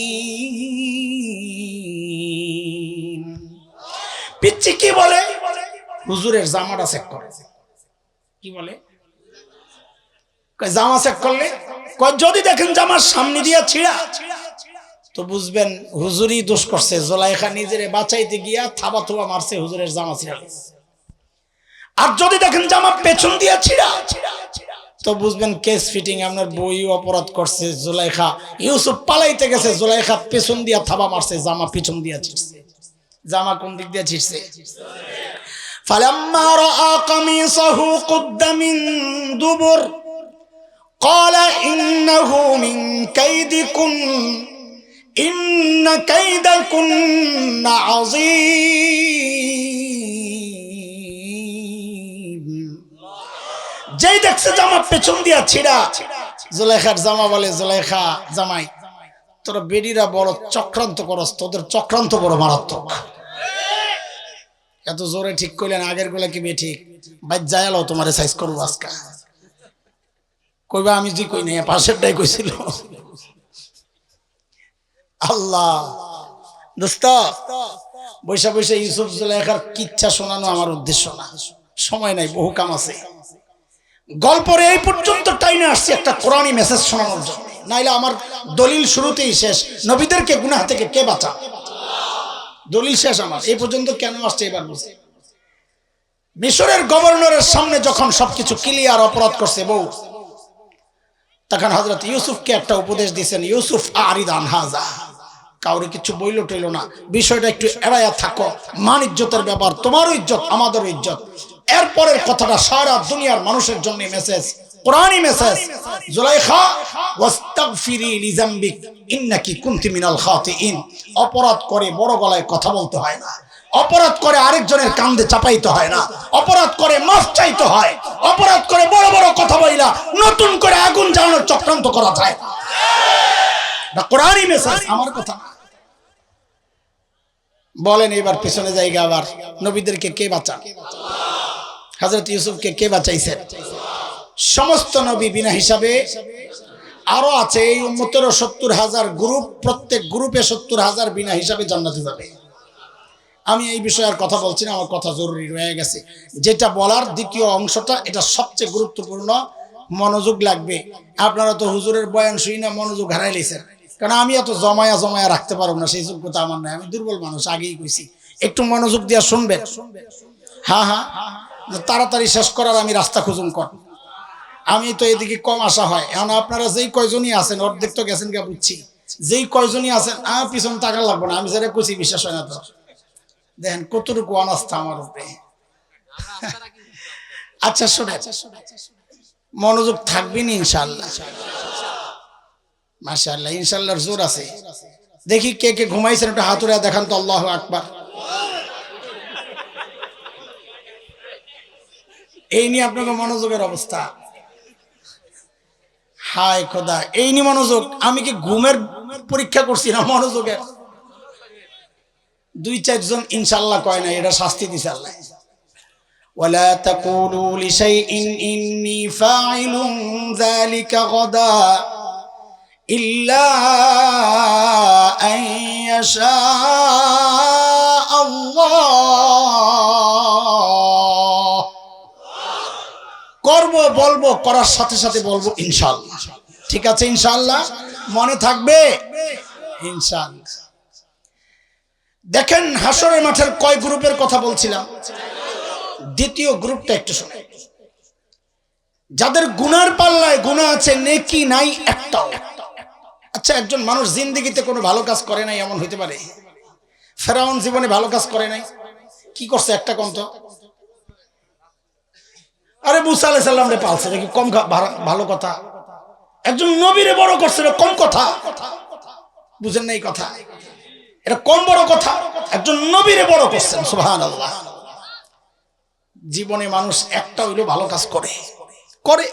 পিচ্চি কি বলে? হুজুরের জামাটা চেক করে। কি বলে? জামা চেক করলে যদি দেখেন জামার সামনে দিয়া ছিঁড়া, তো বুঝবেন হুজুরই দোষ করছে। জুলাইখা নিজেরে বাঁচাইতে গিয়া থাবা থুবা মারছে, হুজুরের জামা ছিঁড়া। আর যদি দেখেন জামা পেছন দিয়া ছিঁড়া, তো বুঝবেন কেস ফিটিং, আপনার বই অপরাধ করছে। জুলাইখা, ইউসুফ পালাইতে গেছে, জুলাইখা পেছন দিয়া থাবা মারছে, জামা পিছন দিয়া ছিঁড়ছে। জামা কোন দিক দিয়ে ছিঁড়ছে? ফালাম্মা রাআ কামিসাহু কুদ্দা মিন দুবুর ক্বালা ইন্নাহু মিন কাইদিকুন ইন্না কাইদাকুন্না আযীম। যেই দেখছে জামা পেছন দিয়া ছিঁড়া, জুলাইখার জামা বলে, জুলাইখা জামাই, তোরা বেডিরা বড় চক্রান্ত করস, তোদের চক্রান্ত বড় মারাত্মক। এত জোরে ঠিক করলেন, আগের গুলা কি বে ঠিক? বাইর যায়ালো তোমারে সাইজ করবো আজকা। কইবা আমি জি কই নাই, পাশেরটাই কইছিল। আল্লাহ, দোস্ত, বৈশা বৈশা ইউসুফ জুলাইখার কিচ্ছা শোনানো আমার উদ্দেশ্য না, সময় নাই, বহু কাম আছে। গল্পের এই পর্যন্ত টাইনে আসছে একটা কোরআনী মেসেজ শোনানোর জন্য, নাইলে আমার দলিল শুরুতেই শেষ। নবীদেরকে গুনাহ থেকে কে বাঁচা? দলিল শেষ আমার। এই পর্যন্ত কেন আসছে এবার বুঝে। মিশরের গভর্নরের সামনে যখন সবকিছু ক্লিয়ার, অপরাধ করছে বউ, তখন হযরত ইউসুফকে একটা উপদেশ দিয়েছেন, ইউসুফ আরিদ আন হাযা, কাউরে কিছু বইল টইল না, বিষয়টা একটু এড়াইয়া থাকো, মান ইজ্জতের ব্যাপার, তোমারও ইজ্জত আমাদেরও ইজ্জত। এরপরের কথাটা সারা দুনিয়ার মানুষের জন্য মেসেজ, কোরআনী মেসেজ। জুলাইখা, ওয়াস্তাগফিরি লিযামবিক ইন্নাকি কুনতি মিনাল খাতিইন। অপরাধ করে বড় গলায় কথা বলতে হয় না, অপরাধ করে আরেকজনের কান্দে চাপাইতে হয় না, অপরাধ করে মাফ চাইতে হয়। অপরাধ করে বড় বড় কথা বইলা নতুন করে আগুন জ্বালানোর চক্রান্ত করা যায় না। কোরআনী মেসেজ, আমার কথা না। বলেন এবার পিছনে জায়গা, আবার নবীদেরকে কে বাঁচা? হযরত ইউসুফকে কে বাঁচাইছেন? সমস্ত নবী বিনা হিসাবে। আরো আছে এই উম্মতেরও 70,000 গ্রুপ, প্রত্যেক গ্রুপে 70,000 বিনা হিসাবে জান্নাতে যাবে। আমি এই বিষয়ে আর কথা বলছি না, আমার কথা জরুরি রয়ে গেছে। যেটা বলার দ্বিতীয় অংশটা, এটা সবচেয়ে গুরুত্বপূর্ণ, মনোযোগ লাগবে। আপনারা তো হুজুরের বয়ান শুই না মনোযোগ হারাই লেছেন, কারণ আমি এত জমায়া জমায়া রাখতে পারবো না, সেই যোগ্যতা আমার নাই, আমি দুর্বল মানুষ, আগেই কইছি। একটু মনোযোগ দিয়ে শুনবেন। হ্যাঁ হ্যাঁ, তাড়াতাড়ি শেষ করার আমি রাস্তা খুঁজুন কর। আমি তো এদিকে কম আসা হয়। এখন আপনারা যেই কয়জনই আছেন, অর্ধেক তো গেছেন গা বুঝছি, যেই কয়জনই আছেন আমার পিছন টাকা লাগবে না, আমি যেটা কইছি বিশ্বাস হয় না তো। দেখেন কতটুকু অনাস্থা আমার উপরে। আচ্ছা শোনেন, মনোযোগ থাকবেন ইনশাআল্লাহ। মাশাআল্লাহ, ইনশাআল্লাহর জোর আছে। দেখি কে কে ঘুমাইছেন, একটা হাত উড়ায় দেখান তো। আল্লাহু আকবার। এই নিয়ে আপনাকে মনোযোগের অবস্থা, হায় খোদা, এই নিয়ে মনোযোগ। আমি কি ঘুমের পরীক্ষা করছি না মনোযোগের? 2-4 জন ইনশাআল্লাহ কয় না, এটা শাস্তি দিছে আল্লাহ। ওয়ালা তাকুলু লিশাইইন ইন্নী ফাইলুন যালিকা গাদা ইল্লা আন ইয়াশা আল্লাহ। করব বলবো, করার সাথে সাথে বলবো ইনশাআল্লাহ। ঠিক আছে ইনশাআল্লাহ, মনে থাকবে ইনশাআল্লাহ। দেখেন হাসরের মাঠের কয় গ্রুপের কথা বলছিলাম, দ্বিতীয় গ্রুপটা একটু শুনে। যাদের গুনার পাল্লায় গুনাহ আছে, নেকি নাই একটাও। আচ্ছা, একজন মানুষ জিন্দেগিতে কোনো ভালো কাজ করে নাই এমন হইতে পারে? ফেরাউন জীবনে ভালো কাজ করে নাই, কি করছে একটা কম তো? আরে মুসা আলাইহিস সালাম রে পালছে, নাকি কম ভালো কথা? একজন নবীরে বড় করছে, কম কথা? বুঝেন নাই কথা? এটা কম বড় কথা? একজন নবীরে বড় করছেন, সুবহানাল্লাহ। জীবনে মানুষ একটা হইলো ভালো কাজ করে করে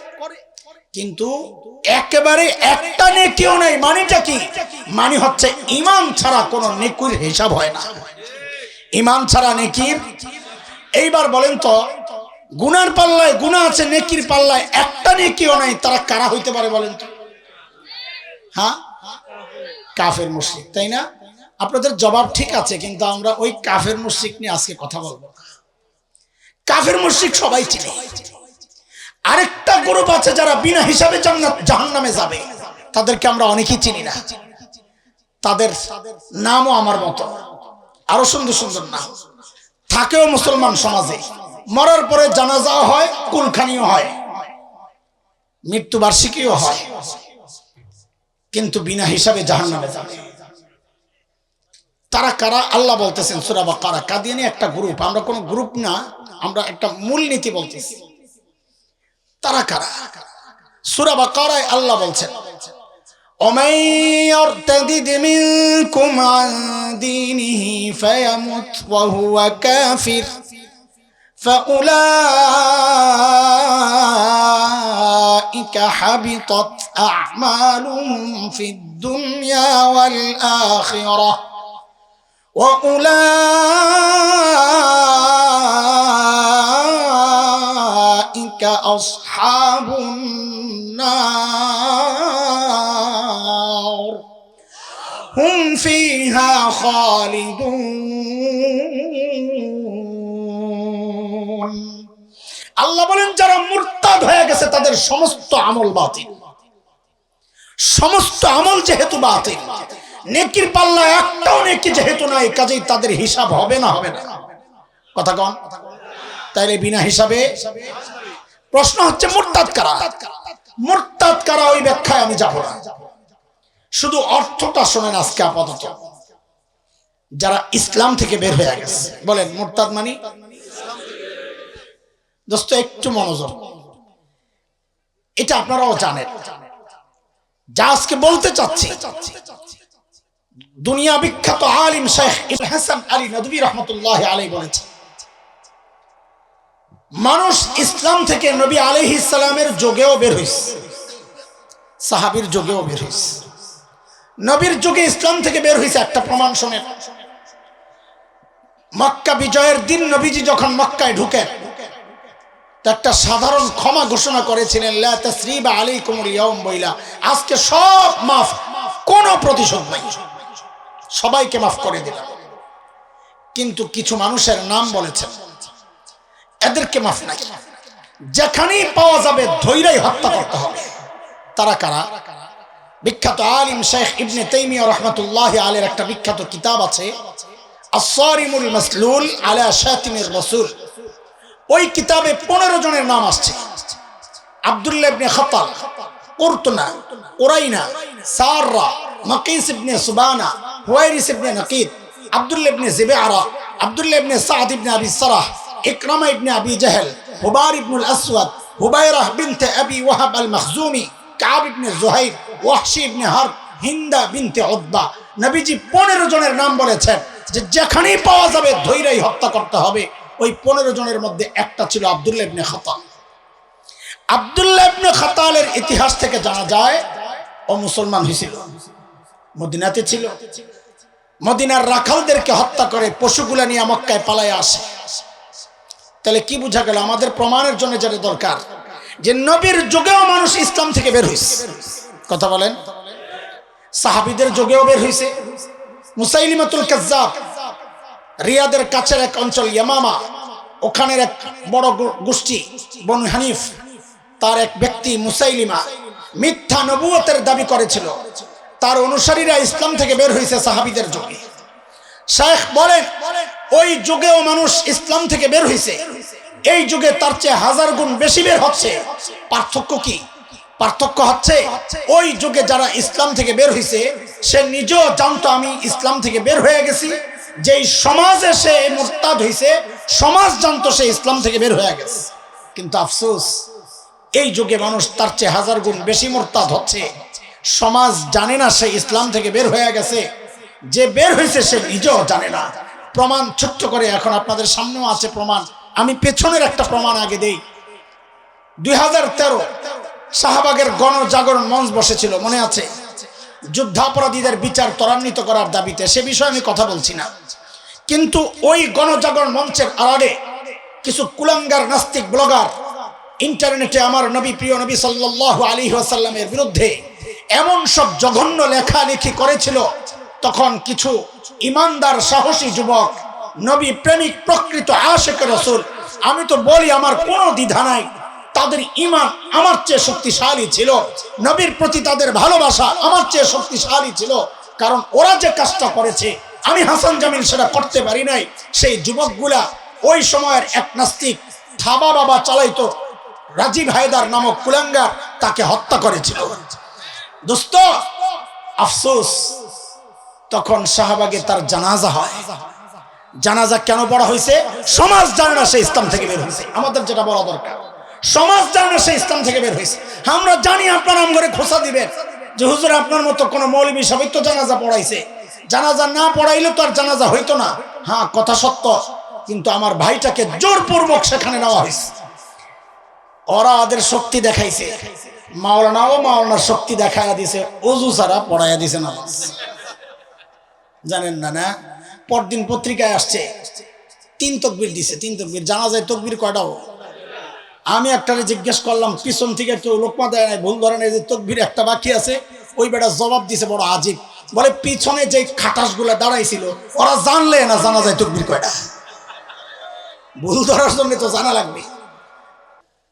কিন্তু একেবারে একটা নেকিও নাই। মানেটা কি? মানে হচ্ছে ঈমান ছাড়া কোনো নেকির হিসাব হয় না। ঈমান ছাড়া নেকির। এইবার বলেন তো, গুনার পাল্লায় গুনাহ আছে, নেকির পাল্লায় একটা নেকিও নাই, তারা কারা হইতে পারে বলেন তো? হ্যাঁ, কাফের মুশরিক, তাই না? আপনাদের জবাব ঠিক আছে, কিন্তু আমরা ওই কাফের মুশরিক নিয়ে আজকে কথা বলবো। কাফের মুশরিক সবাই চিনে। আরেকটা গ্রুপ আছে যারা বিনা হিসাবে জাহান্নামে যাবে, তাদেরকে আমরা অনেকেই চিনি না। তাদের নামও আমার মতো, আরো সুন্দর সুন্দর নাম। থাকেও মুসলমান সমাজে, মরার পরে জানাজা হয়, কুলখানিও হয়, মৃত্যুবার্ষিকীও হয়, কিন্তু বিনা হিসাবে জাহান্নামে যাবে। তারা কারা? আল্লাহ বলতেছেন সূরা বাকারা। কাদিয়ানী একটা গ্রুপ, আমরা কোন গ্রুপ না, আমরা একটা মূলনীতি বলতেছি। তারা কারা? সূরা বাকারায় আল্লাহ বলছেন, ومن يرتد منكم عن دينه فيمت وهو كافر فأولئك حبطت أعمالهم في الدنيا والآخرة وأولئك أصحاب النار هم فيها خالدون। আল্লাহ বলেন, যারা মুরতাদ হয়ে গেছে তাদের সমস্ত আমল বাতিল। সমস্ত আমল যেহেতু বাতিল, নেকির পাল্লা একটাও নেকি যেহেতু নাই, কাজেই তাদের হিসাব হবে না। হবে না কথা কন? তাইলে বিনা হিসাবে। প্রশ্ন হচ্ছে মুরতাদ কারা? মুরতাদ কারা ওই ব্যাখ্যায় আমি যাব না, শুধু অর্থটা শোনেন আজকে আপাতত। যারা ইসলাম থেকে বের হয়ে গেছে, বলেন মুরতাদ মানে? দোস্ত একটু মনোযোগ, এটা আপনারাও জানেন। যা আজকে বলতে চাচ্ছি, দুনিয়া বিখ্যাত আলিম শেখ ইবনে হাসান আলী নদভী রাহমাতুল্লাহি আলাইহি বলেছেন, মানুষ ইসলাম থেকে নবী আলাইহিস সালামের যুগেও বের হইছে, সাহাবীর যুগেও বের হইছে। নবীর যুগে ইসলাম থেকে বের হইছে, একটা প্রমাণ শোনেন। মক্কা বিজয়ের দিন নবীজি যখন মক্কায় ঢুকেন, একটা সাধারণ ক্ষমা ঘোষণা করেছিলেন, লা তাসরিবা আলাইকুমুল ইয়াউম বইলা, আজকে সব মাফ, কোনো প্রতিশোধ নাই, সবাইকে মাফ করে দিলাম। কিন্তু কিছু মানুষের নাম বলেছেন, এদেরকে মাফ নাই, যেখানেই পাওয়া যাবে ধৈরাই হত্যা করতে হবে। তারা কারা? বিখ্যাত আলিম শেখ ইবনে তাইমিয়া রাহমাতুল্লাহি আলাইহির একটা বিখ্যাত কিতাব আছে, আস-সারিমুল মাসলুল আলা শাতিমির রাসূল। ওই কিতাবে 15 জনের নাম আসছে। আব্দুল্লাহ ইবনে খাতাল, কুরতুনা, উরাইনা, সাররা, মাকিস ইবনে সুবানা, হুয়াইরিস ইবনে নাকিদ, আব্দুল্লাহ ইবনে জিবআরা, আব্দুল্লাহ ইবনে সাদ ইবনে আবি সারাহ, ইকরামা ইবনে আবি জাহল, হুবার ইবনুল আসওয়াদ, হুবাইরাহ বিনতে আবি ওয়াহাব আল মখজুমি, কাব ইবনে জুহাইর, ওয়াহশি ইবনে হারব, হিন্দা বিনতে উতবা। নবীজি 15 জনের নাম বলেছেন যে যেখানেই পাওয়া যাবে ধৈরাই হত্যা করতে হবে। ওই 15 জনের মধ্যে একটা ছিল আব্দুল্লাহ ইবনে খাতাল। আব্দুল্লাহ ইবনে খাতালের ইতিহাস থেকে জানা যায় ও মুসলমান হয়েছিল, মদিনাতে ছিল। মদিনার রাখালদেরকে হত্যা করে পশুগুলা নিয়ে মক্কায় পালায় আসে। তাহলে কি বোঝা গেল? আমাদের প্রমাণের জন্য যেটা দরকার যে নবীর যুগেও মানুষ ইসলাম থেকে বের হয়েছে। কথা বলেন, সাহাবীদের যুগেও বের হয়েছে। মুসাইলিমাতুল কাজ্জাব, রিয়াদের কাছের এক অঞ্চল ইয়ামামা, ওখানের এক বড় গোষ্ঠী বনু হানিফ, তার এক ব্যক্তি মুসাইলিমা মিথ্যা নবুয়তের দাবি করেছিল। তার অনুসারীরা ইসলাম থেকে বের হয়েছে সাহাবীদের যুগে। শেখ বলেন ওই যুগেও মানুষ ইসলাম থেকে বের হয়েছে, এই যুগে তার চেয়ে 1000 গুণ বেশি বের হচ্ছে। পার্থক্য কি? পার্থক্য হচ্ছে ওই যুগে যারা ইসলাম থেকে বের হয়েছে সে নিজেও জানতো আমি ইসলাম থেকে বের হয়ে গেছি। যেই সমাজে সে মুরতাদ হয়েছে সমাজ জানতো সে ইসলাম থেকে বের হয়ে গেছে। কিন্তু আফসোস এই যুগে মানুষ তার চেয়ে 1000 গুণ বেশি মুরতাদ হচ্ছে। সমাজ জানে না সে ইসলাম থেকে বের হয়ে গেছে, যে বের হয়েছে সে নিজেও জানে না। প্রমাণ ছোট্ট করে এখন আপনাদের সামনেও আছে প্রমাণ। আমি পেছনের একটা প্রমাণ আগে দেই। 2013 শাহবাগের গণজাগরণ মঞ্চ বসেছিল, মনে আছে? যুদ্ধাপরাধীদের বিচার ত্বরান্বিত করার দাবিতে। সে বিষয়ে আমি কথা বলছি না, কিন্তু ওই গণজাগরণ মঞ্চের আড়ালে কিছু কুলাঙ্গার নাস্তিক ব্লগার ইন্টারনেটে আমার নবী, প্রিয় নবী সাল্লাল্লাহু আলাইহি ওয়াসাল্লামের বিরুদ্ধে এমন সব জঘন্য লেখালেখি করেছিল। তখন কিছু ইমানদার সাহসী যুবক, নবী প্রেমিক, প্রকৃত আশিক রাসূল, আমি তো বলি আমার কোনো দ্বিধা নাই, তাদের ঈমান আমার চেয়ে শক্তিশালী ছিল, নবীর প্রতি তাদের ভালোবাসা আমার চেয়ে শক্তিশালী ছিল। কারণ ওরা যে কাজটা করেছে আমি হাসান জামিল সেটা করতে পারি নাই। সেই যুবকগুলা ওই সময়ের এক নাস্তিক থাবা বাবা চালাইতো, রাজীব হায়দার নামক কুলাঙ্গার, তাকে হত্যা করেছিল। দোস্ত আফসোস, তখন শাহবাগে তার জানাজা হয়। জানাজা কেন পড়া হয়েছে? সমাজ জানে না সে ইসলাম থেকে বের হয়েছে। আমাদের যেটা বলা দরকার, সমাজ জানে না সে ইসলাম থেকে বের হয়েছে। আমরা জানি আপনারা আমগরে খোঁচা দিবেন যে হুজুর আপনার মতো কোন মৌলবী সাহেব তো জানাজা পড়াইছে। জানাজা না পড়াইলে তো আর জানাজা হইতো না। হ্যাঁ, কথা সত্য, কিন্তু আমার ভাইটাকে জোরপূর্বক সেখানে নেওয়া হয়েছে। ওরা ওদের শক্তি দেখাইছে, মাওলানার শক্তি দেখাইয়া দিছে, ওযু ছাড়া পড়াইয়া দিছে নামাজ। জানেন না? না, পরদিন পত্রিকায় আসছে 3 তাকবীর দিছে। 3 তাকবীর। জানাজায় তাকবীর কয়টাও? আমি একটারে জিজ্ঞেস করলাম, পিছন থেকে কেউ লোকমা দেয় নাই, ভুল ধরে নাই যে তাকবীর একটা বাকি আছে। ওই বেটা জবাব দিছে বড় আজীব, বলে পিছনে যে খাটাসগুলা দাঁড়াইছিল ওরা জানলে না জানাজায় তাকবীর কয়টা। ভুল ধরার জন্য তো জানা লাগবে।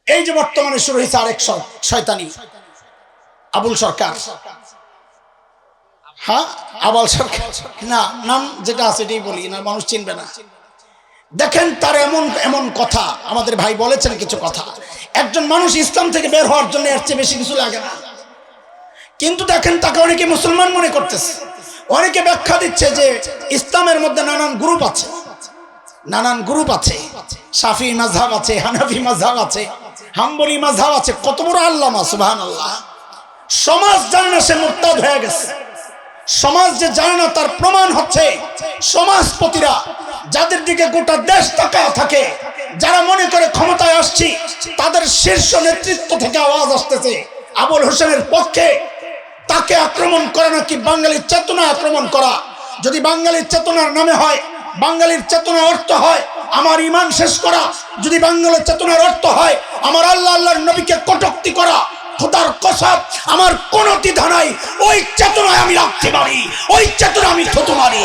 এই যে বর্তমানে শুরু হয়েছে আরেক শয়তানি, আবুল সরকার। হ্যাঁ, আবুল সরকার না, নাম যেটা আছে এটাই বলি, না মানুষ চিনবে না। দেখেন তার এমন এমন কথা, আমাদের ভাই বলেছেন কিছু কথা। একজন মানুষ ইসলাম থেকে বের হওয়ার জন্য এর চেয়ে বেশি কিছু লাগে না। কিন্তু দেখেন তাকে অনেকে মুসলমান মনে করতেছে। অনেকে ব্যাখ্যা দিচ্ছে যে ইসলামের মধ্যে নানান গ্রুপ আছে, নানান গ্রুপ আছে। শাফি মাযহাব আছে, হানাফি মাযহাব আছে, হাম্বলি মাযহাব আছে। কত বড় আল্লামা, সুবহানাল্লাহ। সমাজ জানে না সে মুরতাদ হয়ে গেছে। সমাজ যে জানে না তার প্রমাণ হচ্ছে সমাজপতিরা, যাদের দিকে গোটা দেশ তাকায় থাকে, যারা মনে করে ক্ষমতায় আসছি, তাদের শীর্ষ নেতৃত্ব থেকে আওয়াজ আসতেছে আবুল হোসেনের পক্ষে। তাকে আক্রমণ করা নাকি বাঙালির চেতনা আক্রমণ করা। যদি বাঙালির চেতনার নামে হয়, বাঙালির চেতনার অর্থ হয় আমার ঈমান শেষ করা, যদি বাঙালির চেতনার অর্থ হয় আমার আল্লাহর নবীকে কটূক্তি করা, খোদার কসম আমার কোনো দ্বিধা নাই, ওই চেতনায় আমি রাখতে পারি, ওই চেতনা আমি থুতু মারি।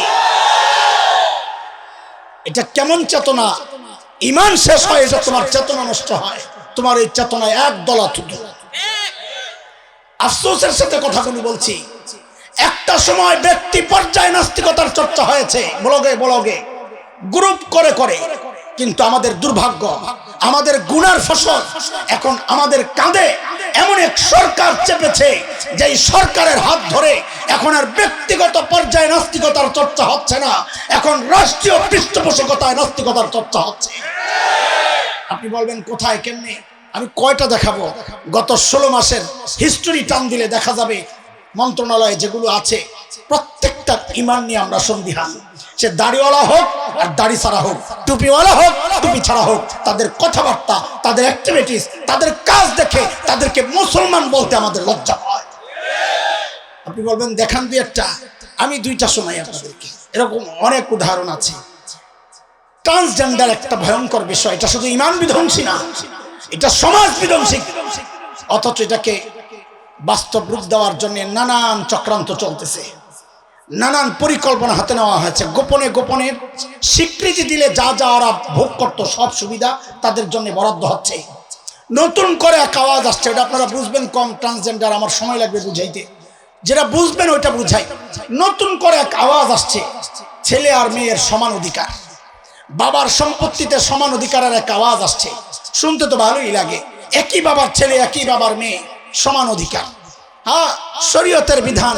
এটা কেমন চেতনা? ঈমান শেষ হয় এটা তোমার চেতনা নষ্ট হয়, তোমার এই চেতনায় এক দলা থুতু। আফসোসের সাথে কথাগুলো বলছি। একটা সময় ব্যক্তি পর্যায়ে নাস্তিকতার চর্চা হয়েছে, ব্লগে গ্রুপ করে করে। কিন্তু আমাদের দুর্ভাগ্য, আমাদের গুনার ফসল এখন আমাদের কাঁধে এমন এক সরকার চেপেছে, যে সরকারের হাত ধরে এখন আর ব্যক্তিগত পর্যায়ে নাস্তিকতার চর্চা হচ্ছে না, এখন রাষ্ট্রীয় পৃষ্ঠপোষকতায় নাস্তিকতার চর্চা হচ্ছে। আপনি বলবেন কোথায়, কেমনে? আমি কয়টা দেখাবো? গত 16 মাসের হিস্টোরি টান দিলে দেখা যাবে মন্ত্রণালয়ে যেগুলো আছে প্রত্যেকটা ঈমান নিয়ে আমরা সন্দিহান। সে দাড়িওয়ালা হোক আর দাড়ি ছাড়া হোক, টুপিওয়ালা হোক টুপি ছাড়া হোক, তাদের কথাবার্তা, তাদের অ্যাক্টিভিটিস, তাদের কাজ দেখে তাদেরকে মুসলমান বলতে আমাদের লজ্জা হয়। আপনি বলবেন দেখান দুই একটা, আমি দুইটা শোনাই আপনাদেরকে। এরকম অনেক উদাহরণ আছে। ট্রান্সজেন্ডার একটা ভয়ঙ্কর বিষয়, এটা শুধু ইমান বিধ্বংসী না, এটা সমাজ বিধ্বংসী। অথচ এটাকে বাস্তব রূপ দেওয়ার জন্য নানান চক্রান্ত চলতেছে, নানান পরিকল্পনা হাতে নেওয়া হয়েছে। গোপনে গোপনে স্বীকৃতি দিলে যা যা ওরা ভোগ করত সব সুবিধা তাদের জন্য বরাদ্দ হচ্ছে। নতুন করে এক আওয়াজ আসছে, এটা আপনারা বুঝবেন কম। ট্রান্সজেন্ডার আমার সময় লাগবে বুঝাইতে, যেটা বুঝবেন ওইটা বুঝাই। নতুন করে এক আওয়াজ আসছে, ছেলে আর মেয়ের সমান অধিকার, বাবার সম্পত্তিতে সমান অধিকারের এক আওয়াজ আসছে। শুনতে তো ভালোই লাগে, একই বাবার ছেলে একই বাবার মেয়ে সমান অধিকার। হ্যাঁ, শরীয়তের বিধান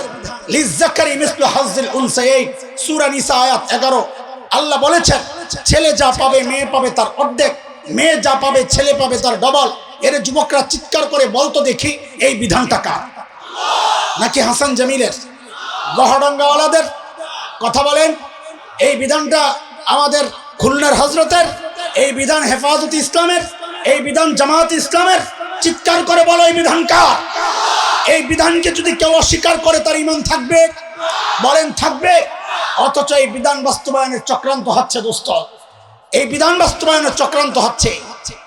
লিজ্জাকারি মিসলু হাজ্জিল উনসায়াইন, সূরা নিসা আয়াত 11। আল্লাহ বলেছেন ছেলে যা পাবে মেয়ে পাবে তার অর্ধেক, মেয়ে যা পাবে ছেলে পাবে তার ডবল। এর যুবকরা চিৎকার করে বলতো দেখি, এই বিধানটা কার? নাকি হাসান জামিলের, গহডঙ্গাওয়ালাদের? কথা বলেন, এই বিধানটা আমাদের খুলনার হজরতের, এই বিধান হেফাজত ইসলামের, এই বিধান জামাত ইসলামের? চিৎকার করে বলো এই বিধান কার? এই বিধানকে যদি কেউ অস্বীকার করে তার ঈমান থাকবে? বলেন থাকবে? অথচ এই বিধান বাস্তবায়নের চক্রান্ত হচ্ছে দোস্ত, এই বিধান বাস্তবায়নের চক্রান্ত হচ্ছে।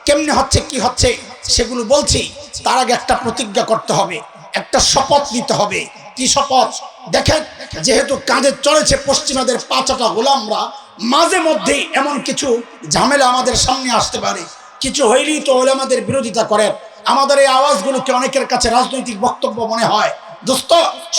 কেমনে হচ্ছে, কি হচ্ছে সেগুলো বলছি। তার আগে একটা প্রতিজ্ঞা করতে হবে, একটা শপথ নিতে হবে। কি শপথ? দেখেন, যেহেতু কাঁধে চলেছে পশ্চিমাদের পাঁচটা গোলামরা, মাঝে মধ্যেই এমন কিছু ঝামেলা আমাদের সামনে আসতে পারে। কিছু হইলেই তো ওলামাদের বিরোধিতা করেন। আমাদের এই আওয়াজগুলোকে অনেকের কাছে রাজনৈতিক বক্তব্য মনে হয়। দোস্ত,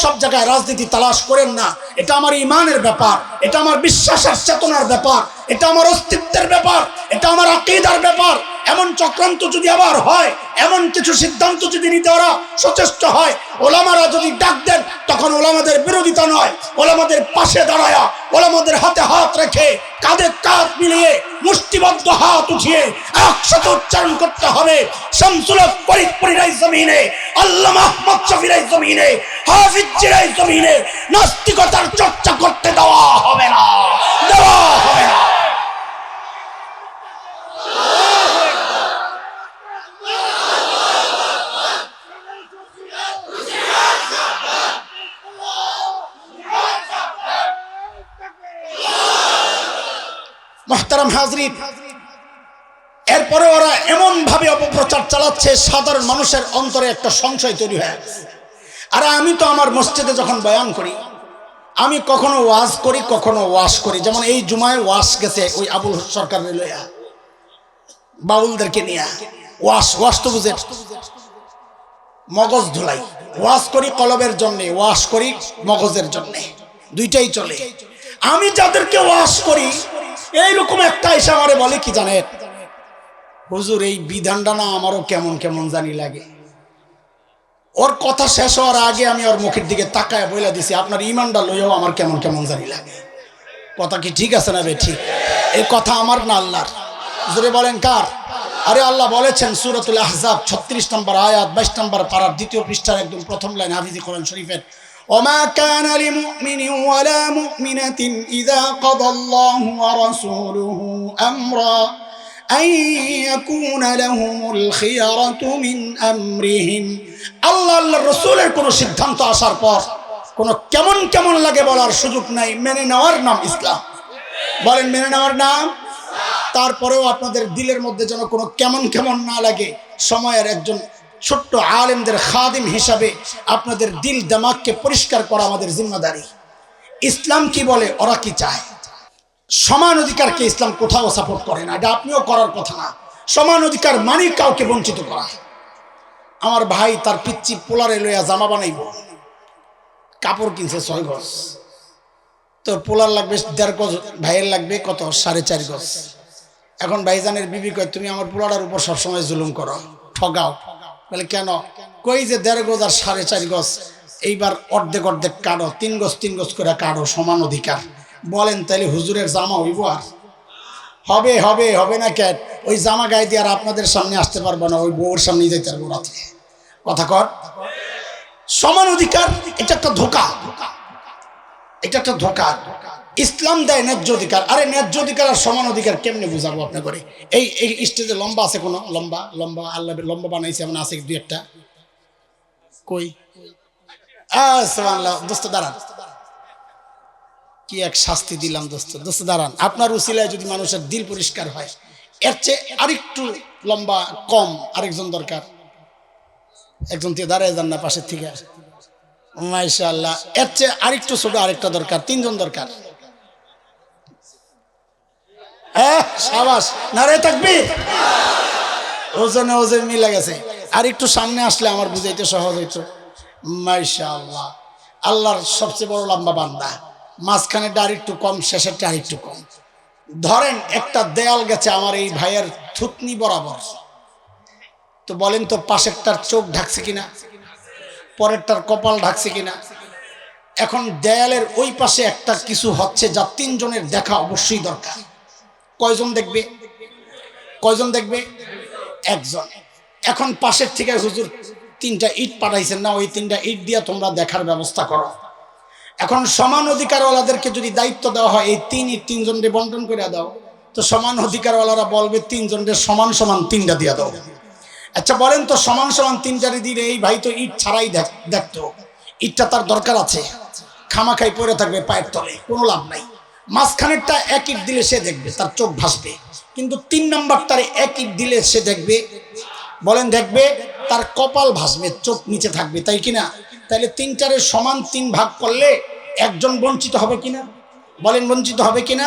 সব জায়গায় রাজনীতি তালাশ করেন না। এটা আমার ইমানের ব্যাপার, এটা আমার বিশ্বাসের চেতনার ব্যাপার, এটা আমার অস্তিত্বের ব্যাপার, এটা আমার আকীদার ব্যাপার। এমন চক্রান্ত যদি আবার হয়, এমন কিছু সিদ্ধান্ত যদি নিতে ওরা সচেষ্ট হয়, ওলামারা যদি ডাক দেন, তখন ওলামাদের বিরোধিতা নয়, ওলামাদের পাশে দাঁড়ায়া, ওলামাদের হাতে হাত রেখে, কাঁধে কাঁধ মিলিয়ে, মুষ্টিবদ্ধ হাত উঠিয়ে একসাথে উচ্চারণ করতে হবে, শামসুল হক ফরিদপুরের জমিনে, আল্লামা আহমদ শফীর জমিনে, হাফিজ জিরাই জমিনে নাস্তিকতার চর্চা করতে দেওয়া হবে না, দেওয়া হবে না। মুহতারাম হাজরিন, এরপরে ওরা এমন ভাবে অপপ্রচার চালাচ্ছে, সাধারণ মানুষের অন্তরে একটা সংশয় তৈরি হয়ে গেছে। আর আমি তো আমার মসজিদে যখন বয়ান করি, আমি কখনো ওয়াজ করি, কখনো ওয়াশ করি। যেমন এই জুমায় ওয়াশ গেছে ওই আবুল সরকার লইয়া, বাউলদেরকে নিয়ে ওয়াশ। ওয়াশ তো বুঝে, মগজ ধুলাই। ওয়াশ করি কলবের জন্যে, ওয়াশ করি মগজের জন্যে, দুইটাই চলে। আমি যাদেরকে ওয়াশ করি, এইরকম একটা এসে আমারে বলে কি জানেন, হুজুর এই বিধানটা না আমারও কেমন কেমন জানি লাগে। ওর কথা শেষ হওয়ার আগে আমি ওর মুখের দিকে তাকায় বলে দিছি, আপনার ইমানটা লইয়াও আমার কেমন কেমন জানি লাগে। কথা কি ঠিক আছে না বে? ঠিক। এই কথা আমার না আল্লাহর। হুজুরে বলেন কার? আরে আল্লাহ বলেছেন সূরাতুল আহজাব 36 নম্বর আয়াত 22 নম্বর পারার 2য় পৃষ্ঠার একদম প্রথম লাইন, হাফিজি কোরআন শরীফের, ওমা কানা লিমুমিনিন ওয়ালা মুমিনাতিন ইযা কাদাল্লাহু ওয়া রাসূলুহু আমরা আন ইয়াকুনা লাহুমুল খিয়ারাতু মিন আমরিহিম। আল্লাহ আল্লাহর রাসূলের কোন সিদ্ধান্ত আসার পর কোনো কেমন কেমন লাগে বলার সুযোগ নাই, মেনে নেওয়ার নাম ইসলাম। বলেন মেনে নেওয়ার নাম। তারপরেও আপনাদের দিলের মধ্যে যেন কোনো কেমন কেমন না লাগে, সময়ের একজন ছোট্ট আলেমদের খাদিম হিসাবে আপনাদের দিল দিমাগকে পরিষ্কার করা আমাদের জিম্মাদারি। ইসলাম কি বলে, ওরা কি চায়? সমান অধিকারকে ইসলাম কোথাও সাপোর্ট করে না, এটা আপনিও করার কথা না। সমান অধিকার মানে কাউকে বঞ্চিত করা। আমার ভাই তার পিচ্চি পোলারে লইয়া জামা বানাইব, কাপড় কিনছে 6 গজ, তো পোলার লাগবে 1.5 গজ, ভাইয়ের লাগবে কত 4.5 গজ। এখন ভাইজানের বিবি কয়, তুমি আমার পোলাটার উপর সবসময় জুলুম করো, ঠগাও। বলে কেন? কই যে 1.5 গজ আর 4.5 গজ, এইবার অর্ধেক অর্ধেক কাটো, 3 গজ 3 গজ করে কাটো, সমান অধিকার। বলেন তাইলে হুজুরের জামা হইব? আর হবে? হবে হবে না কেন? ওই জামা গায়ে দিয়ে আর আপনাদের সামনে আসতে পারবো না, ওই বউর সামনে যেতে পারবো রাতে। কথা কর। সমান অধিকার এটা একটা ধোঁকা, এটা একটা ধোঁকা। ইসলাম দেয় ন্যায্য অধিকার। আরে ন্যায্য অধিকার আর সমান অধিকার কেমনে বুঝাবো আপনি করে? এই এই স্টেজে লম্বা আছে কোনো? লম্বা লম্বা আল্লাহ লম্বা বানাইছে এমন আছে দুই একটা? কই? সুবহানাল্লাহ। দোস্ত দাঁড়ান, কি এক শাস্তি দিলাম দোস্ত। দোস্ত দাঁড়ান, আপনার উসিলায় যদি মানুষের দিল পরিষ্কার হয়, এর চেয়ে আরেকটু লম্বা কম আরেকজন দরকার। একজন থেকে দাঁড়ায় যান না পাশের থেকে, মাশাআল্লাহ। এর চেয়ে আরেকটু ছোট আরেকটা দরকার, তিনজন দরকার। শাবাশ, নারে তাকবীর। ওজনে ওজন মিলে গেছে। আর একটু সামনে আসলে আমার বুঝাইতে সহজ হইতো। মাশাআল্লাহ, আল্লাহর সবচেয়ে বড় লম্বা বান্দা। মাঝখানেরটা আরেকটু কম, শেষেরটা আরেকটু কম। ধরেন একটা দেয়াল গেছে আমার এই ভাইয়ের থুতনি বরাবর, তো বলেন তো পাশেরটার চোখ ঢাকছে কিনা, পরেরটার কপাল ঢাকছে কিনা? এখন দেয়ালের ওই পাশে একটা কিছু হচ্ছে যা তিনজনের দেখা অবশ্যই দরকার। কয়জন দেখবে? কয়জন দেখবে? একজন। এখন পাশের থেকে হুজুর 3টা ইট পাঠাইছেন না, ওই 3টা ইট দিয়ে তোমরা দেখার ব্যবস্থা করো। এখন সমান অধিকারওয়ালাদেরকে যদি দায়িত্ব দেওয়া হয় এই 3 ইট 3 জনকে বন্টন করে দাও, তো সমান অধিকারওয়ালারা বলবে 3 জনকে সমান সমান 3টা দিয়ে দাও। আচ্ছা বলেন তো সমান সমান 3টারে দিলে এই ভাই তো ইট ছাড়াই দেখতো, ইটটা তার দরকার আছে, খামাখাই পড়ে থাকবে পায়ের তলে, কোনো লাভ নাই। মাঝখানেরটা 1 ইট দিলে সে দেখবে, তার চোখ ভাসবে। কিন্তু 3 নাম্বারটারে 1 ইট দিলে সে দেখবে, বলেন দেখবে, তার কপাল ভাসবে, চোখ নিচে থাকবে, তাই কিনা? তাহলে 3টারে সমান 3 ভাগ করলে একজন বঞ্চিত হবে কিনা? বলেন বঞ্চিত হবে কিনা?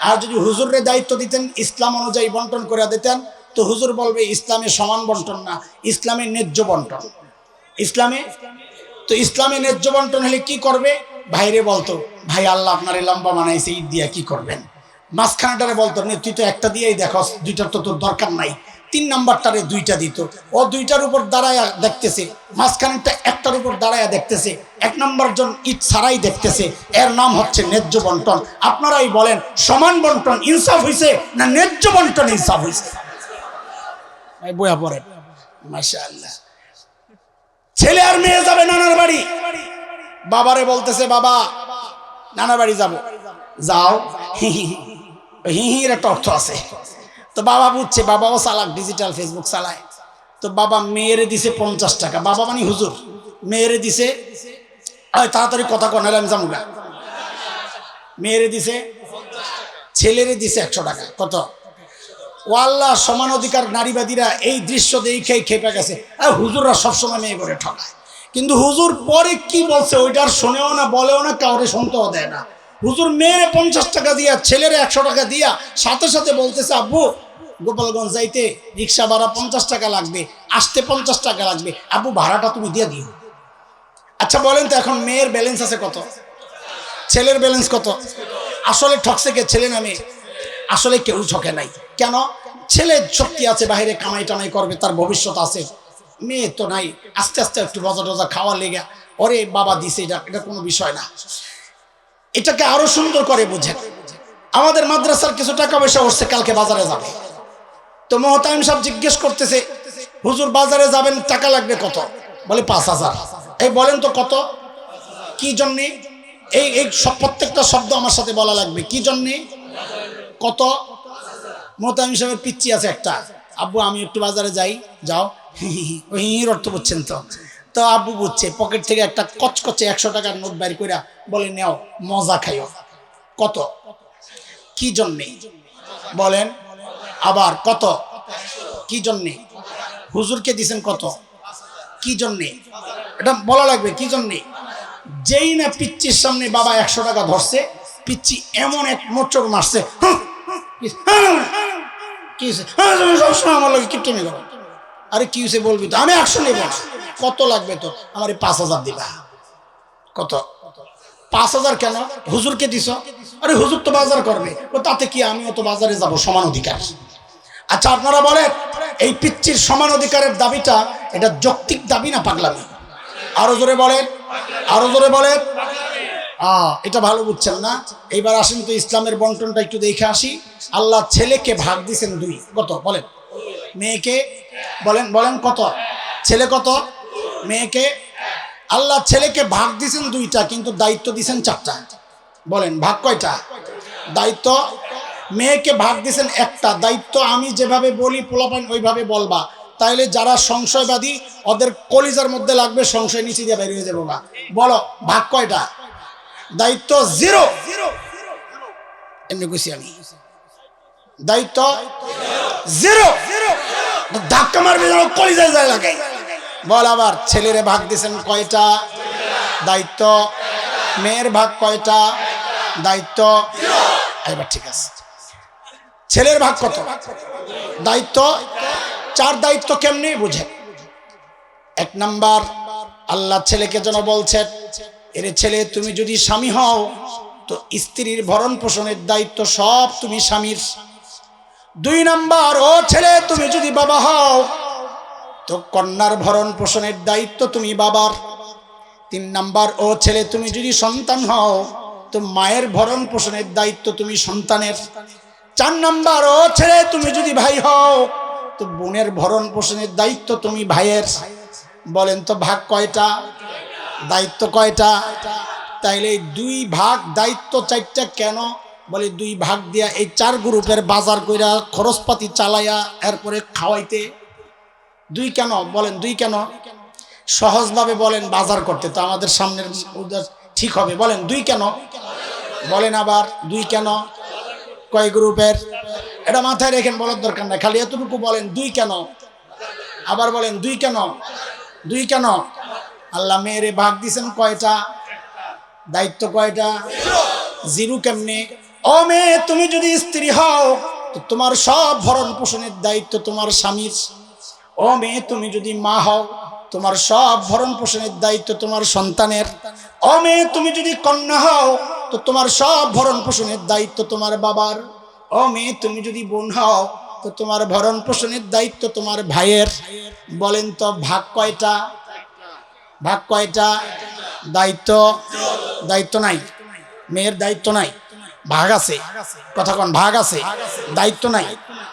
আর যদি হুজুরের দায়িত্ব দিতেন, ইসলাম অনুযায়ী বন্টন করে দিতেন, তো হুজুর বলবে ইসলামে সমান বন্টন না, ইসলামে ন্যায্য বন্টন। ইসলামে তো ইসলামে ন্যায্য বন্টন হলে কি করবে? ভাইরে বলতো, ভাই আল্লাহ আপনারে লম্বা বানাইছে, ইট দিয়া কি করবেন? মাঝখানেটারে বলতো, নে তুই তো একটা দিয়েই দেখস, 2টার তো তোর দরকার নাই। 3 নাম্বারটারে 2টা দিত, ও 2টার উপর দাঁড়ায়া দেখতেছে, মাঝখানেরটা একটার উপর দাঁড়ায়া দেখতেছে, 1 নাম্বার জন ইট ছাড়াই দেখতেছে। এর নাম হচ্ছে ন্যায্য বন্টন। আপনারাই বলেন সমান বন্টন ইনসাফ হইছে না ন্যায্য বন্টন ইনসাফ হইছে? বইয়া পড়েন। মাশাআল্লাহ। ছেলে আর মেয়ে যাবে নানার বাড়ি, বাবারে বলতেছে বাবা নানার বাড়ি যাব। যাও, হিহির একটা অর্থ আছে। তো বাবা বুঝছে, বাবাও চালাক, ডিজিটাল ফেসবুক চালায়। তো বাবা মেয়েরে দিছে 50 টাকা, বাবা মানে হুজুর, মেয়েরে দিছে, তাড়াতাড়ি কথা কন আমি জামুগা। মেয়েরে দিছে, ছেলেরে দিছে 100 টাকা। কত? ও আল্লাহ, সমান অধিকার নারীবাদীরা এই দৃশ্য দেখেই খেপে গেছে। হুজুররা সবসময় মেয়ে করে ঠকায়, কিন্তু হুজুর পরে কি বলছে ওইটা আর শোনেও না, বলেও না, কাউরে শুনতেও দেয় না। হুজুর মেয়েরে 50 টাকা দিয়া, ছেলেরে 100 টাকা দিয়া, সাথে সাথে বলতেছে আব্বু গোপালগঞ্জ যাইতে রিক্সা ভাড়া 50 টাকা লাগবে, আসতে 50 টাকা লাগবে, আব্বু ভাড়াটা তুমি দিয়ে দিও। আচ্ছা বলেন তো এখন মেয়ের ব্যালেন্স আছে কত, ছেলের ব্যালেন্স কত? আসলে ঠকছে কে, ছেলে না মেয়ে? আসলে কেউ ঠকে নাই। কেন? ছেলের শক্তি আছে, বাইরে কামাই টামাই করবে, তার ভবিষ্যৎ আছে। মেয়ে তো নাই, আস্তে আস্তে একটু বাজার টাজার খাওয়া লেগে ওরে বাবা দিছে, এটা কোনো বিষয় না। এটাকে আরো সুন্দর করে বুঝেন। আমাদের মাদ্রাসার কিছু টাকা পয়সা উঠছে, কালকে বাজারে যাবে। তো মোহতামিম সাহেব জিজ্ঞেস করতেছে, হুজুর বাজারে যাবেন, টাকা লাগবে কত? বলে 5000। এই বলেন তো কত? কি জন্যে? এই প্রত্যেকটা শব্দ আমার সাথে বলা লাগবে। কি জন্যে? কত? মোহতামিম সাহেবের পিচ্ছি আছে একটা, আব্বু আমি একটু বাজারে যাই। যাও। ওই হিহির অর্থ বুঝছেন তো? তো আব্বু বুঝছে, পকেট থেকে একটা কচকচে 100 টাকার নোট বাইর করে বলে নেও, মজা খাইও। কত? কি জন্যে? বলেন আবার কত? কি জন্যে? হুজুরকে দিছেন কত? কি জন্যে? এটা বলা লাগবে কি জন্যে। যেই না পিচ্চির সামনে বাবা 100 টাকা ধরছে, পিচ্চি এমন এক মোচড় মারছে, কি হয়েছে? সবসময় আমার লাগে কিপটেমি করো। আরে কি হয়েছে বলবি তো, আমি 100 নেব না। কত লাগবে তো? আমার 5000 দিবা। কত? 5000 কেন? হুজুরকে দিছ। আরে হুজুর তো বাজার করবে, ও তাতে কি, আমিও তো বাজারে যাব, সমান অধিকার। আচ্ছা আপনারা বলেন, এই পিচ্চির সমান অধিকারের দাবিটা এটা যৌক্তিক দাবি না পাগলামি? আরো জোরে বলেন, আরো জোরে বলেন। এটা ভালো বুঝছেন না। এইবার আসেন তো ইসলামের বন্টনটা একটু দেখে আসি। আল্লাহ ছেলেকে ভাগ দিয়েছেন 2, কত বলেন? মেয়েকে বলেন, বলেন কত? ছেলে কত? মেয়েকে? আল্লাহ ছেলেকে ভাগ দিয়েছেন 2টা, কিন্তু দায়িত্ব দিয়েছেন 4টা। বলেন ভাগ কয়টা? দায়িত্ব মেয়েকে ভাগ দিয়েছেন একটা। দায়িত্ব আমি যেভাবে বলি পোলাপান ওইভাবে বলবা, তাইলে যারা সংশয়বাদী ওদের কলিজার মধ্যে লাগবে, সংশয় নিচে দিয়ে বেরিয়ে যাবো। বা বলো ভাগ কয়টা? দায়িত্ব জিরো। এমনি কইছি আমি, দায়িত্ব জিরো। ধাক্কা মারবে যেন কলিজায় যায় লাগে। বল আবার, ছেলেরে ভাগ দিয়েছেন কয়টা? দায়িত্ব। মেয়ের ভাগ কয়টা? দায়িত্ব। এবার ঠিক আছে, ছেলের ভাগ কত? দায়িত্ব 4। দায়িত্ব কেমনি বুঝে? 1 নাম্বার, আল্লাহ ছেলেকে যেন বলছেন, এরে ছেলে তুমি যদি স্বামী হও তো স্ত্রীর ভরণ পোষণের দায়িত্ব সব তুমি স্বামীর। 2 নাম্বার, ও ছেলে তুমি যদি বাবা হও তো কন্যার ভরণ পোষণের দায়িত্ব তুমি বাবার। 3 নাম্বার, ও ছেলে তুমি যদি সন্তান হও তো মায়ের ভরণ পোষণের দায়িত্ব তুমি সন্তানের। 4 নাম্বার, ও ছেলে তুমি যদি ভাই হও তো বোনের ভরণ পোষণের দায়িত্ব তুমি ভাইয়ের। বলেন তো ভাগ কয়টা? দায়িত্ব কয়টা? তাইলে 2 ভাগ দায়িত্ব 4টা কেন? বলে 2 ভাগ দিয়া এই 4 গ্রুপের বাজার কইরা খরচপাতি চালাইয়া এরপরে খাওয়াইতে। 2 কেন বলেন? 2 কেন? সহজভাবে বলেন, বাজার করতে তো আমাদের সামনের ঠিক হবে। বলেন 2 কেন? বলেন আবার 2 কেন? কয় গ্রুপের? এটা মাথায় রেখেন, বলার দরকার নাই, খালি এতটুকু বলেন 2 কেন। আবার বলেন 2 কেন? 2 কেন? আল্লাহ মেয়েরে ভাগ দিয়েছেন কয়টা? দায়িত্ব কয়টা? 0 কেমনে? ও মেয়ে তুমি যদি স্ত্রী হও তো তোমার সব ভরণ পোষণের দায়িত্ব তোমার স্বামীর। ও মেয়ে তুমি যদি মা হও তোমার সব ভরণ পোষণের দায়িত্ব তোমার সন্তানের। ও মেয়ে তুমি যদি কন্যা হও তো তোমার সব ভরণ পোষণের দায়িত্ব তোমার বাবার। ও মেয়ে তুমি যদি বোন হও তো তোমার ভরণ পোষণের দায়িত্ব তোমার ভাইয়ের। বলেন তো ভাগ কয়টা? ভাগ কয়টা? দায়িত্ব। দায়িত্ব নাই, মেয়ের দায়িত্ব নাই, ভাগ আছে। কথা কোন? ভাগ আছে, দায়িত্ব নাই।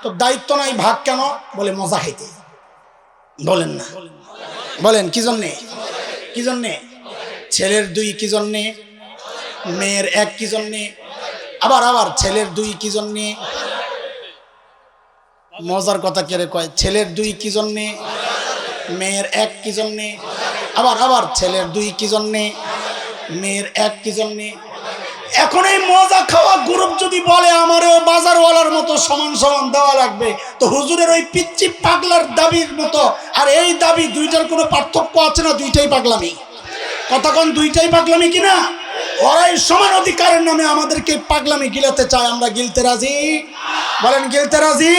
তো দায়িত্ব নাই, ভাগ কেন? বলে মজা খাইতে। বলেন না, বলেন কি জন্যে? কি জন্যে? ছেলের 2 কি জন্যে? মেয়ের 1 কি জন্যে? আবার আবার ছেলের 2 কি জন্যে? মজার কথা কেড়ে কয়, ছেলের 2 কি জন্যে? মেয়ের 1 কি জন্যে? আবার আবার ছেলের 2 কি জন্যে? মেয়ের 1 কি জন্যে? এখন এই মজা খাওয়া গ্রুপ যদি বলে আমারও বাজারওয়ালার মতো সমান সমান দেওয়া লাগবে, তো হুজুরের ওই পিচ্চি পাগলার দাবির মতো আর এই দাবি, 2টার কোনো পার্থক্য আছে না? 2টাই পাগলামি। কথা কোন? 2টাই পাগলামি কিনা? ওরাই সমান অধিকারের নামে আমাদেরকে পাগলামি গিলাতে চায়, আমরা গিলতে রাজি? বলেন গিলতে রাজি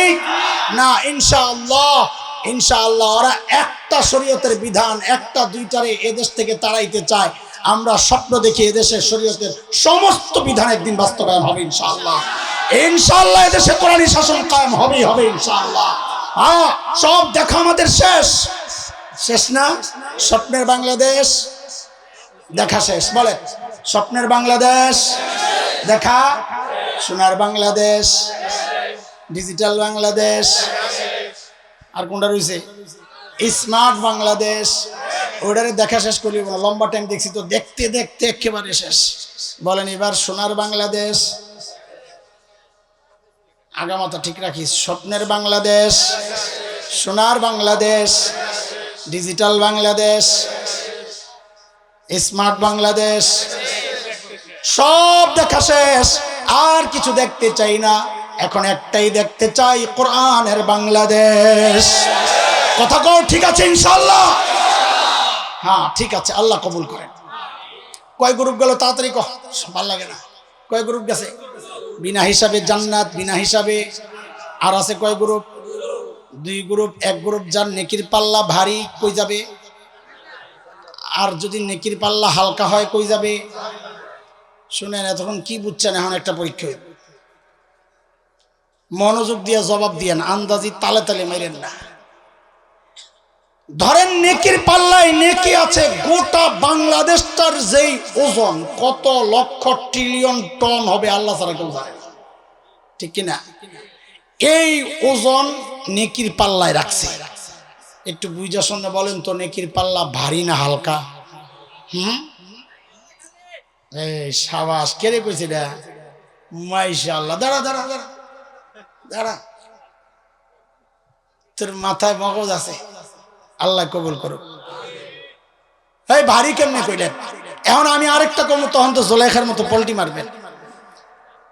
না? ইনশাআল্লাহ, ইনশাআল্লাহ ওরা একটা শরীয়তের বিধান, একটা 2টারে এদেশ থেকে তাড়াইতে চায়। আমরা স্বপ্ন দেখি এদেশের শরীয়তের সমস্ত বিধান একদিন বাস্তবায়ন হবে ইনশাআল্লাহ। ইনশাআল্লাহ এদেশে কোরআনী শাসন কায়েম হবেই হবে ইনশাআল্লাহ। হ্যাঁ, সব দেখা আমাদের শেষ। শেষ না? স্বপ্নের বাংলাদেশ দেখা শেষ। বলে স্বপ্নের বাংলাদেশ দেখা, সোনার বাংলাদেশ, ডিজিটাল বাংলাদেশ, আর কোনটা রয়েছে? স্মার্ট বাংলাদেশ। ওটারে দেখা শেষ করি, লম্বা টাইম দেখছি তো, দেখতে দেখতে একেবারে শেষ। বলেন এবার সোনার বাংলাদেশ, আগামাথা ঠিক রাখিস। স্বপ্নের বাংলাদেশ, সোনার বাংলাদেশ, ডিজিটাল বাংলাদেশ, স্মার্ট বাংলাদেশ, সব দেখা শেষ। আর কিছু দেখতে চাই না, এখন একটাই দেখতে চাই, কোরআনের বাংলাদেশ। কথা কও ঠিক আছে ইনশাআল্লাহ? হ্যাঁ ঠিক আছে, আল্লাহ কবুল করেন। কয় গ্রুপ গেল তাড়াতাড়ি কহ, ভালো লাগে না। কয় গ্রুপ গেছে? বিনা হিসাবে জান্নাত, বিনা হিসাবে। আর আছে কয় গ্রুপ? 2 গ্রুপ। 1 গ্রুপ যার নেকির পাল্লা ভারী, কই যাবে? আর যদি নেকির পাল্লা হালকা হয় কই যাবে? শুনেন, এতক্ষণ কি বুঝছেন? এখন একটা পরীক্ষা, মনোযোগ দিয়ে জবাব দিয়েন, আন্দাজি তালে তালে মেরেন না। ধরেন নেকির পাল্লায় নেকি আছে গোটা বাংলাদেশটার যেই ওজন, কত লক্ষ ট্রিলিয়ন টন হবে আল্লাহ ছাড়া কেউ জানে না, ঠিক কিনা? এই ওজন নেকির পাল্লায় রাখছে। একটু বুঝা শুনে বলেন তো, নেকির পাল্লা ভারী না হালকা? এই সাবাস, কে রে কইছে এটা? মাশাআল্লাহ। দাঁড়া দাঁড়া দাঁড়া দাঁড়া, তোর মাথায় মগজ আছে, আল্লাহ কবুল করুক। এই ভারী কেমনে কইলেন? এখন আমি আরেকটা কম, তখন তো জোলেখার মতো পল্টি মারবেন।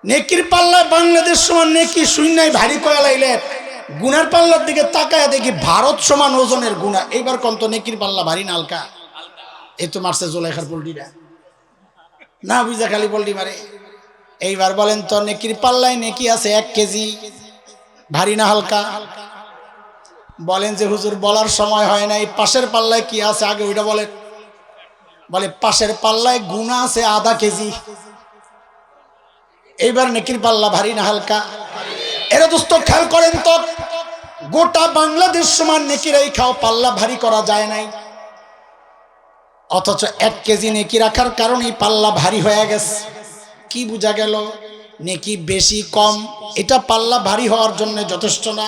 নেকির পাল্লায় বাংলাদেশ সমান নেকি শূন্যায় ভারী কয়া লাইলেন, গুনার পাল্লার দিকে তাকায় দেখি ভারত সমান ওজনের গুণা। এইবার কম তো নেকির পাল্লা ভারী না হালকা? এই তো মারছে জোলেখার পল্টিটা, না বুঝা খালি পল্টি মারে। এইবার বলেন তো নেকির পাল্লায় নেকি আছে 1 কেজি, ভারী না হালকা? বলেন যে হুজুর বলার সময় হয় নাই, পাশের পাল্লায় কি আছে আগে ওইটা বলেন। বলে পাশের পাল্লায় গুনাহ আছে আধা কেজি। এইবার নেকির পাল্লা ভারী না হালকা? এরা দোস্ত খেয়াল করেন তো, গোটা বাংলাদেশ সমান নেকিরাই খাও, পাল্লা ভারী করা যায় নাই, অথচ 1 কেজি নেকি রাখার কারণে পাল্লা ভারী হয়ে গেছে। কি বোঝা গেল? নেকি বেশি কম এটা পাল্লা ভারী হওয়ার জন্য যথেষ্ট না।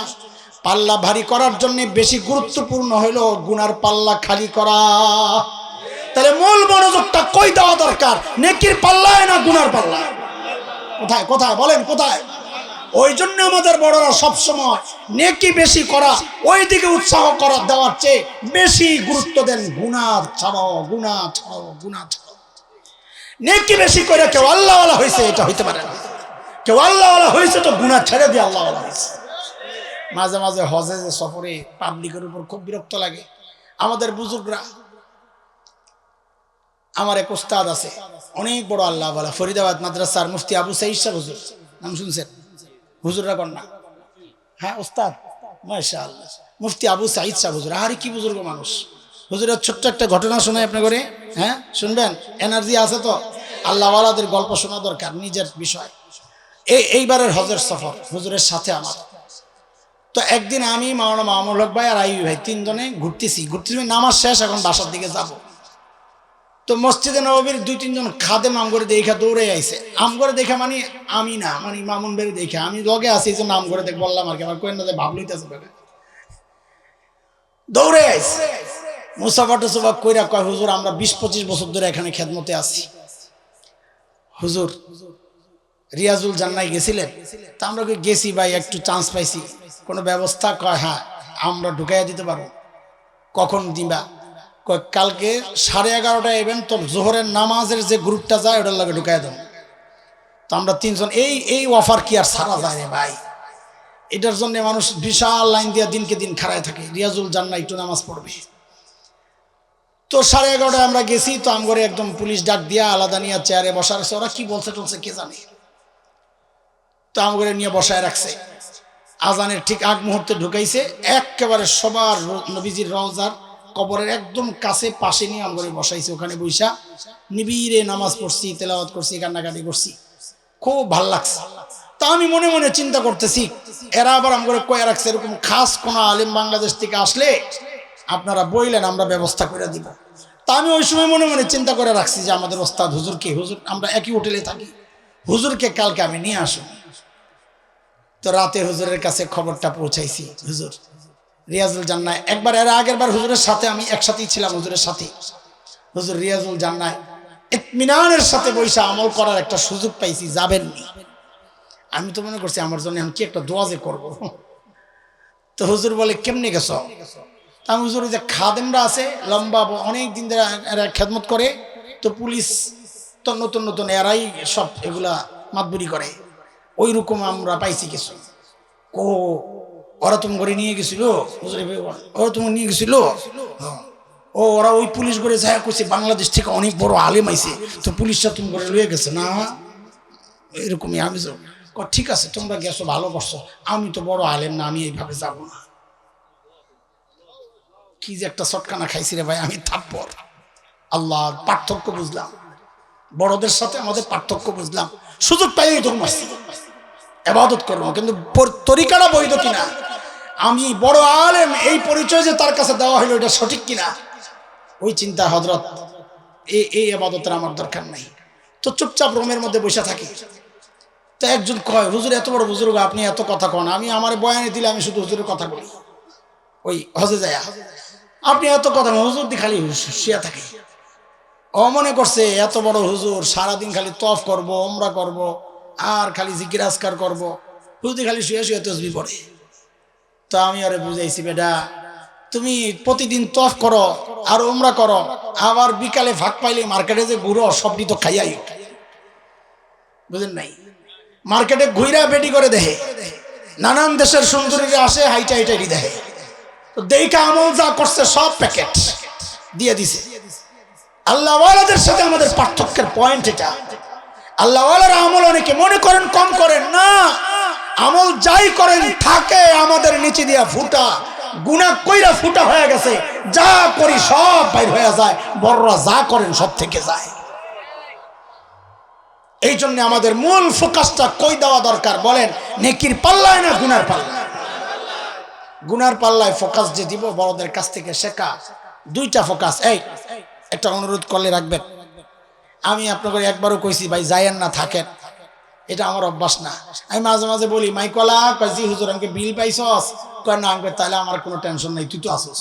পাল্লা ভারী করার জন্য বেশি গুরুত্বপূর্ণ হইল গুনার পাল্লা খালি করা। তাহলে মূল মনোযোগটা কই দেওয়া দরকার? নেকির পাল্লায় না গুনার পাল্লায়? কোথায় কোথায় বলেন কোথায়? ওই জন্য আমাদের বড়রা সবসময় নেকি বেশি করা, ওই দিকে উৎসাহ করা দেওয়ার চেয়ে বেশি গুরুত্ব দেন গুনাহ ছাড়াও, গুনাহ ছাড়াও, গুনাহ ছাড়াও। নেকি বেশি করে কেউ আল্লাহওয়ালা হয়েছে এটা হইতে পারে না। কেউ আল্লাহওয়ালা হয়েছে তো গুনাহ ছেড়ে দিয়ে আল্লাহওয়ালা হয়েছে। মাঝে মাঝে হজে যে সফরে পাবলিকের উপর খুব বিরক্ত লাগে। আমাদের বুজুর্গরা, আমার এক ওস্তাদ আছে অনেক বড় আল্লাহওয়ালা, ফরিদাবাদ মাদ্রাসার মুফতি আবু সাঈদ শাহ হুজুর, নাম শুনছেন? হুজুররা কন্যা, হ্যাঁ ওস্তাদ মাশাআল্লাহ, মুফতি আবু সাঈদ শাহ হুজুর। আরে কি বুজুর্গ মানুষ। হুজুরের ছোট্ট একটা ঘটনা শোনাই আপনি করে, হ্যাঁ শুনবেন? এনার্জি আছে তো? আল্লাহওয়ালাদের গল্প শোনা দরকার, নিজের বিষয়। এইবারের হজের সফর হুজুরের সাথে আমার। তো একদিন আমি, মাওলানা মামুল হক ভাই আর আইয়ুব ভাই 3 জনে ঘুরতেছি, নামাজ শেষ, এখন বাসার দিকে যাব। তো মসজিদে নববীর 2-3 জন খাদেম আমগরে দেখা দৌড়ে আইছে। আমগরে দেখা মানে আমি না, মানে মামুন ভাই দেখা, আমি লগে আছি এই জন্য আমগরে দেখ বললাম আর কি, আমার কোয়েন না যে ভাব লইতেছে বেটা, দৌড়ে আইছে। মুসাফা টুসাফা কইরা কয় হুজুর আমরা 20-25 বছর ধরে এখানে খেদমতে আছি। হুজুর রিয়াজুল জান্নায় গেছিলেন? তা আমরা গেছি ভাই, একটু চান্স পাইছি, কোনো ব্যবস্থা? কয় হ্যাঁ আমরা ঢুকাইয়া দিতে পারবো। কখন দিবা? কয় কালকে 11:30টায় এবেন, তোর জোহরের নামাজের যে গ্রুপটা যায় ওটার লাগে ঢুকাই দেন। তো আমরা 3 জন, এই অফার কি আর সারা যায় রে ভাই? এটার জন্য মানুষ বিশাল লাইন দিয়ে দিনকে দিন খাড়ায় থাকে, রিয়াজুল জান্নাহ একটু নামাজ পড়বে। তো 11:30টায় আমরা গেছি। তো আমগরে একদম পুলিশ ডাক দিয়া আলাদা নিয়ে চেয়ারে বসার আছে, ওরা কি বলছে টলছে কে জানে। তো আমগরে নিয়ে বসায় রাখছে। আজানের ঠিক আগ মুহূর্তে ঢুকাইছে, একেবারে সবার নবীজির রওজার কবরের একদম কাছে পাশে নিয়ে আমগরে বসাইছে। ওখানে বৈশা নিবিড়ে নামাজ পড়ছি, তেলাওয়াত করছি, কান্নাকাটি করছি, খুব ভাল লাগছে। তা আমি মনে মনে চিন্তা করতেছি, এরা আবার আমগরে কয়ে রাখছে এরকম খাস কোন আলেম বাংলাদেশ থেকে আসলে আপনারা বইলেন, আমরা ব্যবস্থা করে দিব। তা আমি ওই সময় মনে মনে চিন্তা করে রাখছি যে আমাদের ওস্তাদ হুজুরকে, হুজুর আমরা একই হোটেলে থাকি, হুজুরকে কালকে আমি নিয়ে আসব। তো রাতে হুজুরের কাছে খবরটা পৌঁছাইছি, হুজুর রিয়াজুল জান্নাহ, একবার এর আগের বার হুজুরের সাথে আমি একসাথেই ছিলাম, হুজুরের সাথে। হুজুর রিয়াজুল জান্নাহ ইতমিনানের সাথে বৈশা আমল করার একটা সুযোগ পাইছি, যাবেননি? আমি তো মনে করছি আমার জন্য আমি কি একটা দোয়া যে করবো। তো হুজুর বলে কেমনে গেছ? আমি হুজুর যে খাদেমরা আছে লম্বা অনেক দিন ধরে এরা খেদমত করে, তো পুলিশ তো নতুন নতুন এরাই সব এগুলা মাতবুরি করে, ওই রকম আমরা পাইছি কিছু। ও ওরা তুমি করে নিয়ে গেছিল? ওরা তুমি নিয়ে গেছিল? ও ওরা ওই পুলিশ করে যায় করছে বাংলাদেশ থেকে অনেক বড় আলেম আইছে, তো পুলিশটা তুমি করে লয়ে গেছে না এরকমই। আমি ঠিক আছে তোমরা গেছো ভালো করছো, আমি তো বড় আলেম না, আমি এইভাবে যাবো না। কি যে একটা চটকানা খাইছি রে ভাই আমি, থাপ্পড়। আল্লাহর পার্থক্য বুঝলাম, বড়দের সাথে আমাদের পার্থক্য বুঝলাম। সুযোগ পাইলেই ধর্ম আসছি, ইবাদত করবো, কিন্তু তরিকাটা বৈধ কিনা, আমি বড় আলেম এই পরিচয় যে তার কাছে দেওয়া হলো এটা সঠিক কিনা, ওই চিন্তা হযরত এই ইবাদতের আমার দরকার নাই। তো চুপচাপ রুমের মধ্যে বসে থাকি। তো একজন কয় হুজুর এত বড় বুজুর্গ আপনি এত কথা কন, আমি আমার বয়ানে দিলে আমি শুধু হুজুরের কথা বলি, ওই হজে যায় আপনি এত কথা হুজুর দি খালি শুয়ে থাকে। ও মনে করছে এত বড় হুজুর, সারাদিন খালি তফ করব, ওমরা করব, আর খালি জিকির আজকার করব, হুজুর খালি শুয়ে শুয়ে তসবিহ পড়ে। তো আমি আরে বুঝাইছি, বেটা তুমি প্রতিদিন তফ করো আর ওমরা করো, আবার বিকালে ফাঁক পাইলে মার্কেটে যে ঘুরো, সবটি তো খাইয়াই, বুঝেন নাই? মার্কেটে ঘুইরা বেটি করে দেখে, নানান দেশের সুন্দরীরা আসে, হাইটা হাইটাই দেখে, তো দেখা আমল যা করছে সব প্যাকেট দিয়ে দিছে। আল্লাহওয়ালাদের সাথে আমাদের পার্থক্যের পয়েন্ট এটা। আল্লাহওয়ালার আমল অনেকে মনে করেন কম করেন না, আমল যাই করেন থাকে আমাদের নিচে দিয়া ফুটা, গুনাহ কইরা ফুটা হয়ে গেছে, যা করি সব বাইর হয়ে যায়, বড়রা যা করেন সব থেকে যায়। এই জন্য আমাদের মূল ফোকাসটা কই দেওয়া দরকার বলেন? নেকির পাল্লায় না গুনার পাল্লায়? গুনার পাল্লায় ফোকাস যে দিব, বড়দের কাছ থেকে শেখা। দুইটা ফোকাস। এই একটা অনুরোধ করলে রাখবেন, আমি আপনাকে একবারও কইছি ভাই যায়েন না, থাকেন, এটা আমার অভ্যাস না। আমি মাঝে মাঝে বলি, মাইকলা কইছি হুজুর আমাকে বিল পাইছস? কয় না। আমি তাহলে আমার কোনো টেনশন নাই, তুই তো আসস,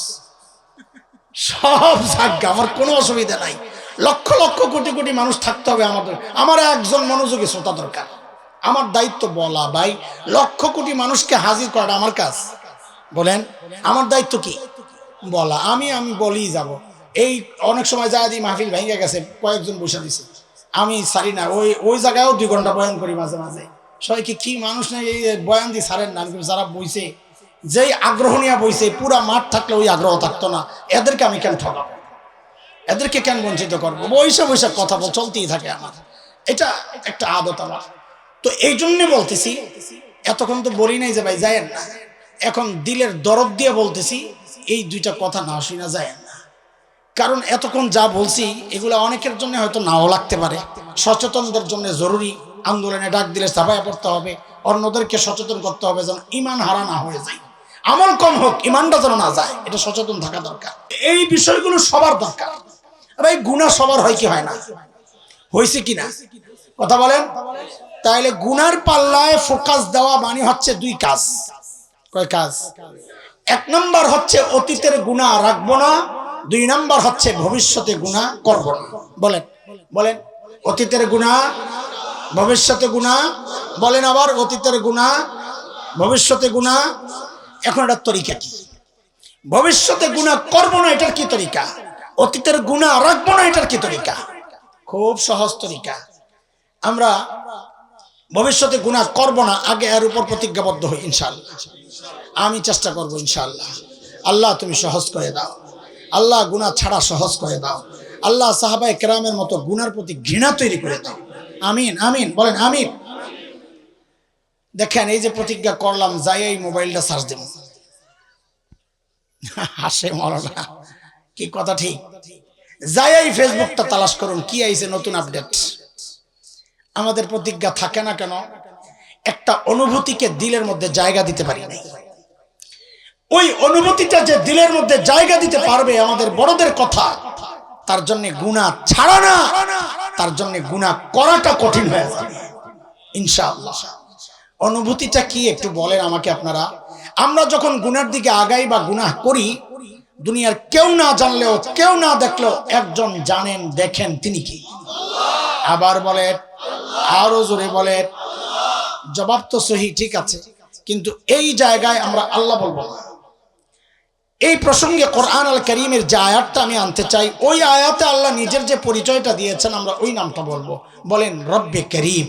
সব জায়গা আমার কোনো অসুবিধা নাই। লক্ষ লক্ষ কোটি কোটি মানুষ থাকতে হবে আমাদের, আমার একজন মনোযোগী শ্রোতা দরকার। আমার দায়িত্ব বলা, ভাই লক্ষ কোটি মানুষকে হাজির করাটা আমার কাজ। বলেন আমার দায়িত্ব কি? বলা। আমি বলি যাব। এই অনেক সময় যায় দিই, মাহফিল ভেঙে গেছে, কয়েকজন বসে দিছে, আমি সারি না, ওই জায়গায়ও 2 ঘন্টা বয়ান করি মাঝে মাঝে। সবাই কি মানুষ নেই, এই বয়ান দিয়ে সারেন না। যারা বইছে, যেই আগ্রহ নিয়ে বইছে, পুরা মাঠ থাকলে ওই আগ্রহ থাকতো না। এদেরকে আমি কেন ঠকাবো? এদেরকে কেন বঞ্চিত করবো? বৈশা বৈশা কথা চলতেই থাকে আমার, এটা একটা আদত আমার। তো এই জন্য বলতেছি, এতক্ষণ তো বলি নাই যে ভাই যায়েন না, এখন দিলের দরদ দিয়ে বলতেছি, এই দুইটা কথা না শুনা যায় না। কারণ এতক্ষণ যা বলছি এগুলো অনেকের জন্য হয়তো নাও লাগতে পারে, সচেতনদের জন্য জরুরি। আন্দোলনে ডাক দিলে সাফায়া পড়তে হবে, অন্যদেরকে সচেতন করতে হবে যেন ইমান হারা না হয়ে যায়, আমল কম হোক, ইমানটা যেন না যায়, এটা সচেতন থাকা দরকার। এই বিষয়গুলো সবার দরকার। ভাই গুনাহ সবার হয় কি হয় না? হয়েছে কিনা কথা বলেন? তাইলে গুনার পাল্লায় ফোকাস দেওয়া মানে হচ্ছে 2 কাজ। কয় কাজ? 1 নম্বর হচ্ছে অতীতের গুনাহ রাখবো না, 2 নম্বর হচ্ছে ভবিষ্যতে গুনাহ করব না। বলেন বলেন, অতীতের গুনাহ, ভবিষ্যতে গুনাহ। বলেন আবার, অতীতের গুনাহ, ভবিষ্যতে গুনাহ। এখন এটার তরিকা কি? ভবিষ্যতে গুনাহ করব না, এটার কি তরিকা? অতীতের গুনাহ রাখবো না, এটার কি তরিকা? খুব সহজ তরিকা। আমরা ভবিষ্যতে গুনাহ করব না, আগে এর উপর প্রতিজ্ঞাবদ্ধ হই ইনশাআল্লাহ। আমি চেষ্টা করব ইনশাআল্লাহ। আল্লাহ তুমি সহজ করে দাও, আল্লাহ গুনাহ ছাড়া সহজ করে দাও, আল্লাহ সাহাবায়ে কেরামের মতো গুনার প্রতি ঘৃণা তৈরি করে দাও। আমিন আমিন বলেন আমিন। দেখেন এই যে প্রতিজ্ঞা করলাম, যাই এই মোবাইলটা চার্জ দেব। হাসে মরনা, কি কথা ঠিক? যাই এই ফেসবুকটা তালাশ করুন, কি আইছে নতুন আপডেট। আমাদের প্রতিজ্ঞা থাকে না কেন? একটা অনুভূতিকে দিলের মধ্যে জায়গা দিতে পারি নাই। ওই অনুভূতিটা যে দিলের মধ্যে জায়গা দিতে পারবে আমাদের বড়দের কথা, তার জন্য গুনাহ ছাড়া না, তার জন্য গুনাহ করাটা কঠিন হয়ে যাবে ইনশাআল্লাহ। অনুভূতিটা কি একটু বলেন আমাকে আপনারা। আমরা যখন গুনার দিকে আগাই বা গুনাহ করি, দুনিয়ার কেউ না জানলেও, কেউ না দেখলেও একজন জানেন, দেখেন, তিনি কি? আবার বলেন, আরো জোরে বলেন। জবাব তো সহি, ঠিক আছে, কিন্তু এই জায়গায় আমরা আল্লাহ বলবো না। এই প্রসঙ্গে কোরআন আল কারীমের যে আয়াতটা আমি আনতে চাই, ওই আয়াতে আল্লাহ নিজের যে পরিচয়টা দিয়েছেন, আমরা ওই নামটা বলবো। বলেন রব্বে করিম।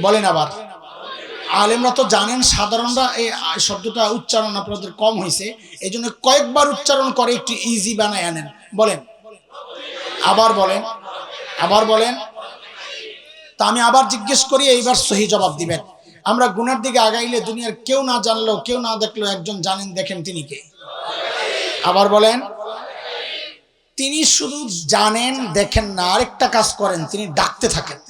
বলেন আবার। আলেমরা তো জানেন, সাধারণরা এই শব্দটা উচ্চারণ আপনাদের কম হয়েছে, এই জন্য কয়েকবার উচ্চারণ করে একটু ইজি বানায় আনেন। বলেন আবার, বলেন আবার, বলেন। তা আমি আবার জিজ্ঞেস করি, এইবার সহি জবাব দিবেন। আমরা গুনার দিকে আগাইলে দুনিয়ার কেউ না জানলেও, কেউ না দেখলেও একজন জানেন, দেখেন, তিনি কে? আবার বলেন। তিনি শুধু জানেন, দেখেন না, আরেকটা কাজ করেন, তিনি ডাকতে থাকেন।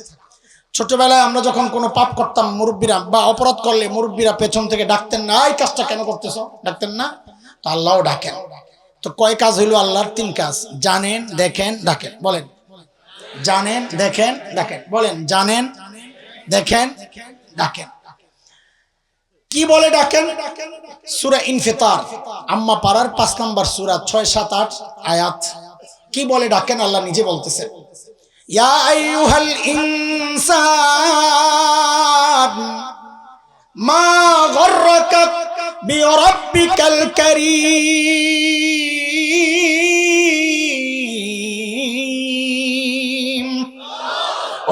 ছোটবেলায় আমরা যখন কোনো পাপ করতাম, মুরব্বীরা বা অপরাধ করলে মুরব্বীরা পেছন থেকে ডাকতেন না, এই কাজটা কেন করতেছো, ডাকতেন না? তো আল্লাহও ডাকেন। তো কয় কাজ হইল আল্লাহর? 3 কাজ। জানেন, দেখেন, ডাকেন। বলেন জানেন, দেখেন, ডাকেন। বলেন জানেন, দেখেন, ডাকেন। কি বলে ডাকেন? সূরা ইনফিতার, আম্মা পারার 5 নম্বর সূরা, 6, 7, 8 আয়াত। কি বলে ডাকেন? আল্লাহ নিজে বলতেছেন, ইয়া আইয়ুহাল ইনসান মা গররাকা বিরাব্বিকাল কারীম।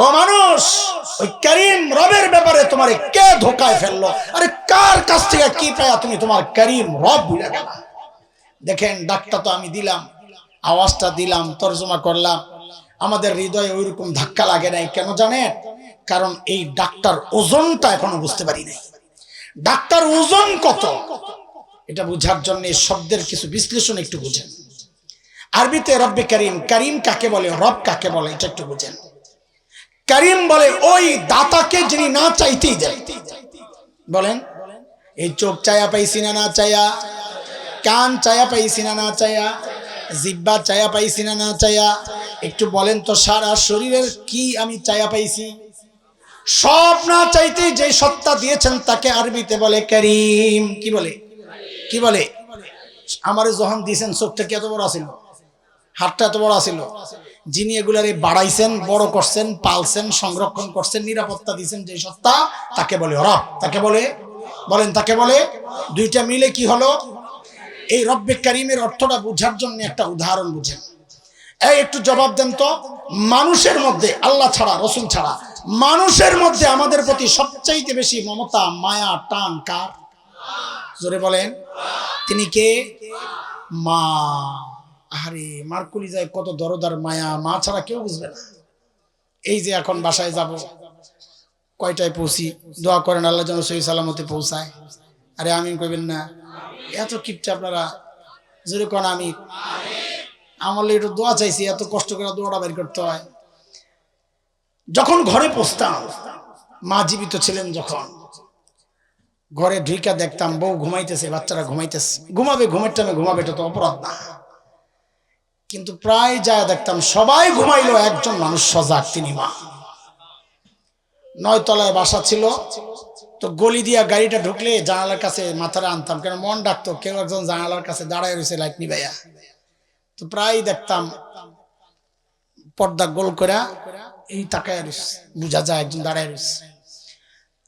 ও মানুষ, ওই করিম রবের ব্যাপারে তোমারে কে ধোকায় ফেললো? আরে কার কাছ থেকে কি পায়া তুমি তোমার করিম রব ভুলে গেলা? দেখেন, ডাকটা তো আমি দিলাম, আওয়াজটা দিলাম, তর্জমা করলাম, আমাদের হৃদয়ে ওইরকম ধাক্কা লাগে নাই। কেন জানেন? কারণ এই ডাক্তার ওজনটা এখনো বুঝতে পারি নাই। ডাক্তার ওজন কত এটা বুঝার জন্য শব্দের কিছু বিশ্লেষণ একটু বুঝেন। আরবিতে রব্বে করিম, করিম কাকে বলে, রব কাকে বলে এটা একটু বুঝেন। করিম বলে ওই দাতাকে যিনি না চাইতেই দেয়। বলেন, এই চোখ চায়া পাইছি না, না চায়া, কান চায়া পাইছি না, না চায়া, জিহ্বা চায়া পাইছি না, না চায়া, একটু বলেন তো সারা শরীরের কি আমি চায়া পাইছি? সব না চাইতে যে সত্তা দিয়েছেন তাকে আরবিতে বলে করিম। কি বলে? কি বলে? আমারে যখন দিয়েছেন চোখটা কি এত বড় আছিল, হাতটা এত বড় আছিল, যিনি এগুলারে বাড়াইছেন, বড় করছেন, পালছেন, সংরক্ষণ করছেন, নিরাপত্তা দিয়েছেন যে সত্তা, তাকে বলে রব। তাকে বলে, বলেন তাকে বলে। দুইটা মিলে কি হলো? এই রব্বে করিমের অর্থটা বুঝার জন্য একটা উদাহরণ বুঝেন। এই একটু জবাব দেন তো, মানুষের মধ্যে, আল্লাহ ছাড়া, রসুল ছাড়া, মানুষের মধ্যে আমাদের প্রতি সবচাইতে বেশি মমতা, মায়া, টান কার? জোরে বলেন। তিনি কে? মা। আরে মার কলিজায় কত দরদার মায়া, মা ছাড়া কেউ বুঝবে না। এই যে এখন বাসায় যাব, কয়টায় পৌঁছি? দোয়া করেন আল্লাহ যেন সহি সালামতে পৌঁছায়। আরে আমিন কইবেন না? এত কিপটা আপনারা, জোরে কোন আমি। আমার একটু দোয়া চাইছি, এত কষ্ট করে দোয়াটা বের করতে হয়। যখন ঘরে পৌঁছতাম, মা জীবিত ছিলেন যখন, ঘরে ঢুইকা দেখতাম বউ ঘুমাইতেছে, বাচ্চারা ঘুমাইতেছে। ঘুমাবে, ঘুমের টাইমে ঘুমাবে, এটা তো অপরাধ না। কিন্তু প্রায় যায় দেখতাম সবাই ঘুমাইলো, একজন মানুষ সজাগ, তিনি মা। 9 তলায় বাসা ছিল, তো গলি দিয়া গাড়িটা ঢুকলে জানালার কাছে মাথাটা আনতাম, কেন মন ডাকতো কেউ একজন জানালার কাছে দাঁড়ায় রয়েছে লাইট নিভাইয়া। তো প্রায় দেখতাম পর্দা গোল করে এই তাকায় বুঝা যায় একজন দাঁড়ায় রয়েছে।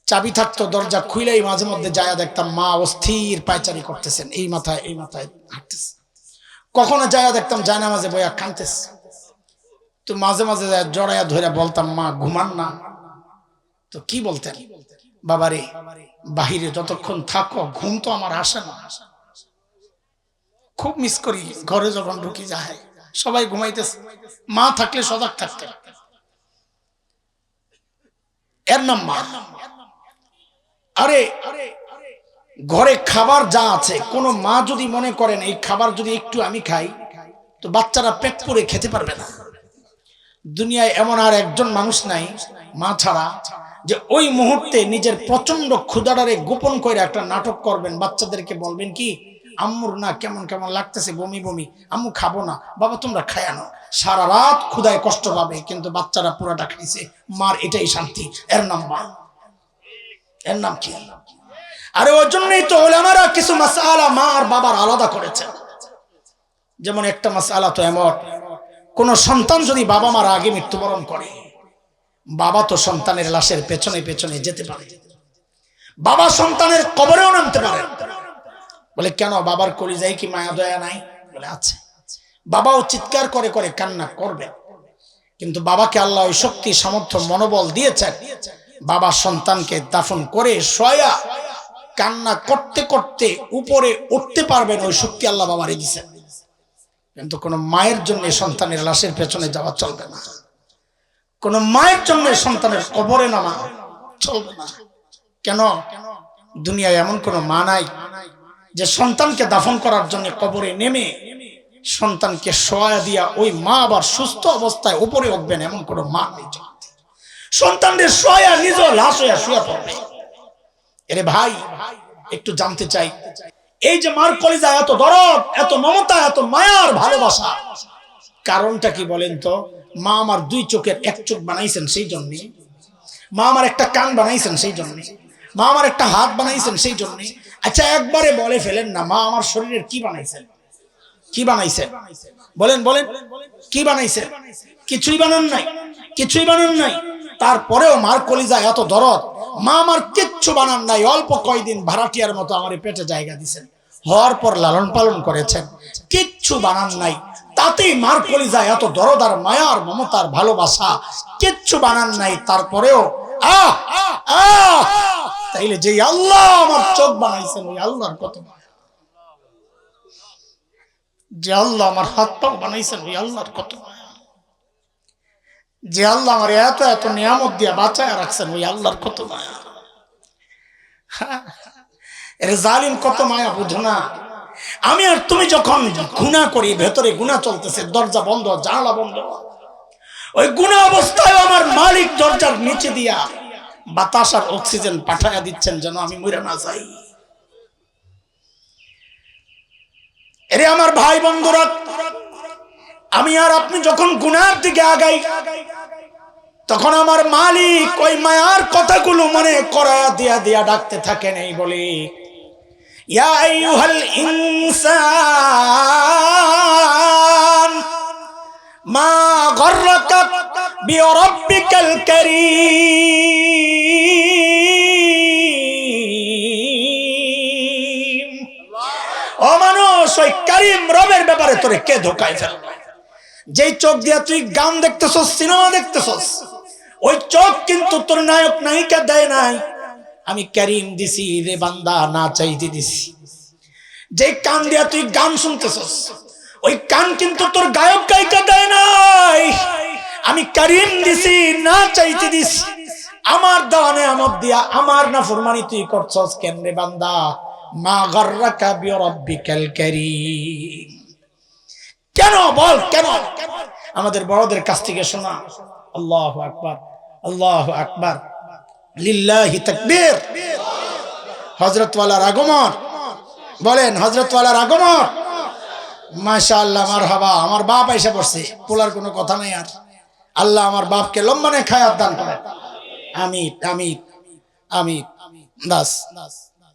চাবি থাকতো, দরজা খুইলেই মাঝে মধ্যে যায় দেখতাম মা অস্থির পায়চারি করতেছেন, এই মাথায় এই মাথায় হাঁটতেছে। কখনো যায় দেখতাম জায়নামাজে বইয়া কাঁদতেছে। তো মাঝে মাঝে যায় জড়াইয়া ধরে বলতাম, মা ঘুমান না? তো কি বলতেন? বাবারে, বাহিরে যতক্ষণ থাকো ঘুম তো আমার আসে না, খুব মিস করি। ঘরে যখন ঢুকি যায় সবাই ঘুমাইতেছে, মা থাকলে সজাগ থাকতে। এর নাম মা। আরে ঘরে খাবার যা আছে, কোন মা যদি মনে করেন এই খাবার যদি একটু আমি খাই, তো বাচ্চারা পেট পুরে খেতে পারবে না। দুনিয়ায় এমন আর একজন মানুষ নাই মা ছাড়া যে ওই মুহূর্তে নিজের প্রচন্ড ক্ষুধাটারে গোপন করে একটা নাটক করবেন, বাচ্চাদেরকে বলবেন কি, আম্মুর না কেমন কেমন লাগতেছে, বমি বমি, আম্মু খাবো না, বাবা তোমরা খায়া নাও। সারা রাত ক্ষুধায় কষ্ট পাবে, কিন্তু বাচ্চারা পুরাটা খাইছে, মার এটাই শান্তি। এর নাম মা। এর নাম কি? আরে ওর জন্যই তো উলামারা কিছু মাসআলা মা আর বাবার আলাদা করেছেন। যেমন একটা মাসআলা তো এমন, কোন সন্তান যদি বাবা মার আগে মৃত্যুবরণ করে, বাবা তো সন্তানের লাশের পেছনে পেছনে যেতে পারে, বাবা সন্তানের কবরেও নামতে পারে। বলে কেন? বাবার কলিজায় কি মায়া দয়া নাই? বলে আছে। বাবাও চিৎকার করে করে কান্না করবে, কিন্তু বাবাকে আল্লাহ ওই শক্তি, সামর্থ্য, মনোবল দিয়েছেন, বাবা সন্তানকে দাফন করে শোয়া কান্না করতে করতে উপরে উঠতে পারবেন, ওই শক্তি আল্লাহ বাবারে দিয়েছেন। কিন্তু কোন মায়ের জন্য সন্তানের লাশের পেছনে যাওয়া চলবে না, কোন মায়ের জন্য সন্তানের কবরে নামা চলবে না। কেন? দুনিয়ায় এমন কোন মা নাই যে সন্তানকে দাফন করার জন্য কবরে নেমে সন্তানকে শোয়া দিয়া ওই মা আবার সুস্থ অবস্থায় উপরে উঠবেন, এমন কোন মা নেই। সন্তানদের শোয়া নিজ লাশ হইয়া শুয়ে পড়বে। এরে ভাই, একটু জানতে চাই, এই যে মার কলিজা এত দরদ, এত মমতা, এত মায়ার ভালোবাসা, কারণটা কি বলেন তো? মা আমার 2 চোখের 1 চোখ বানাইছেন সেই জন্যে, মা আমার একটা কান বানাইছেন সেই জন্যে, মা আমার একটা হাত বানাইছেন সেই জন্যে। আচ্ছা একবারে বলে ফেলেন না, মা আমার শরীরের কি বানাইছেন? কি বানাইছে? বলেন বলেন, কি বানাইছে? কিছুই বানান নাই, কিছুই বানান নাই। তারপরেও মার কলিজা এত দরদ, মা আমার কিচ্ছু বানান নাই, অল্প কয়দিন ভাড়াটিয়ার মতো আমার পেটে জায়গা দিছেন, হওয়ার পর লালন পালন করেছেন, কিচ্ছু বানান নাই। তাতেই মার কলিজা এত দরদ আর মায়ার মমতার ভালোবাসা, কিচ্ছু বানান নাই। তারপরেও তাইলে যে আল্লাহ আমার চোখ বানাইছেন ওই আল্লাহর কত মায়া, যে আল্লাহ আমার হাত পা বানাইছেন ওই আল্লাহর কত মায়া, যে আল্লাহ আমার এত এত নিয়ামত দিয়া বাঁচায় রাখছেন ওই আল্লাহর কত মায়া। এর জালিম কত মায়া বুঝো না। আমি আর তুমি যখন গুনাহ করি, ভেতরে গুনাহ চলতেছে, দরজা বন্ধ, জানালা বন্ধ, ওই গুনাহ অবস্থায় আমার মালিক দরজার নিচে দিয়া বাতাস আর অক্সিজেন পাঠায়া দিচ্ছেন যেন আমি মরে না যাই। এরে আমার ভাই বন্ধুরা, আমি আর আপনি যখন গুনার দিকে আগাই, তখন আমার মালিক ওই মায়ার কথাগুলো মনে করায়া দিয়া দিয়া ডাকতে থাকেন, এই বলে ইয়া আইয়ুহাল ইনসান মা গররাকা বিরাব্বিকাল কারীম। ও মানুষ, ওই কারীম রবের ব্যাপারে তোরে কে ধোকায় ফেলবে? যেই চোখ দিয়া তুই গান দেখতেছস, সিনেমা দেখতেছস, ওই চোখ কিন্তু তোর নায়ক নায়িকা দেয় নাই, আমি কারীম দিছি রে বান্দা, না চাইতে দিছি। যে কান দিয়া তুই গান শুনতেছস, ওই কান কিন্তু তোর গায়ক গায়িকা দেয় নাই, আমি কারীম দিছি, না চাইতে দিছি। আমার দেওয়া নেয়ামত দিয়া আমার নাফরমানি তুই করছস কেন রে বান্দা? মা গররাকা বিরাব্বিকাল কারীম। কেন বল, কেন? আমাদের বড়দের কাছ থেকে শোনা। আল্লাহু আকবার, আল্লাহু আকবার, লিল্লাহি তাকবীর। হযরত ওয়ালার আগমন, বলেন হযরত ওয়ালার আগমন। মাশাআল্লাহ, মারহাবা। আমার বাপ এসে পড়ছে, বলার কোনো কথা নাই আর। আল্লাহ আমার বাপকে লম্বা নেক হায়াত দান করেন। আমিন আমিন আমিন। দাস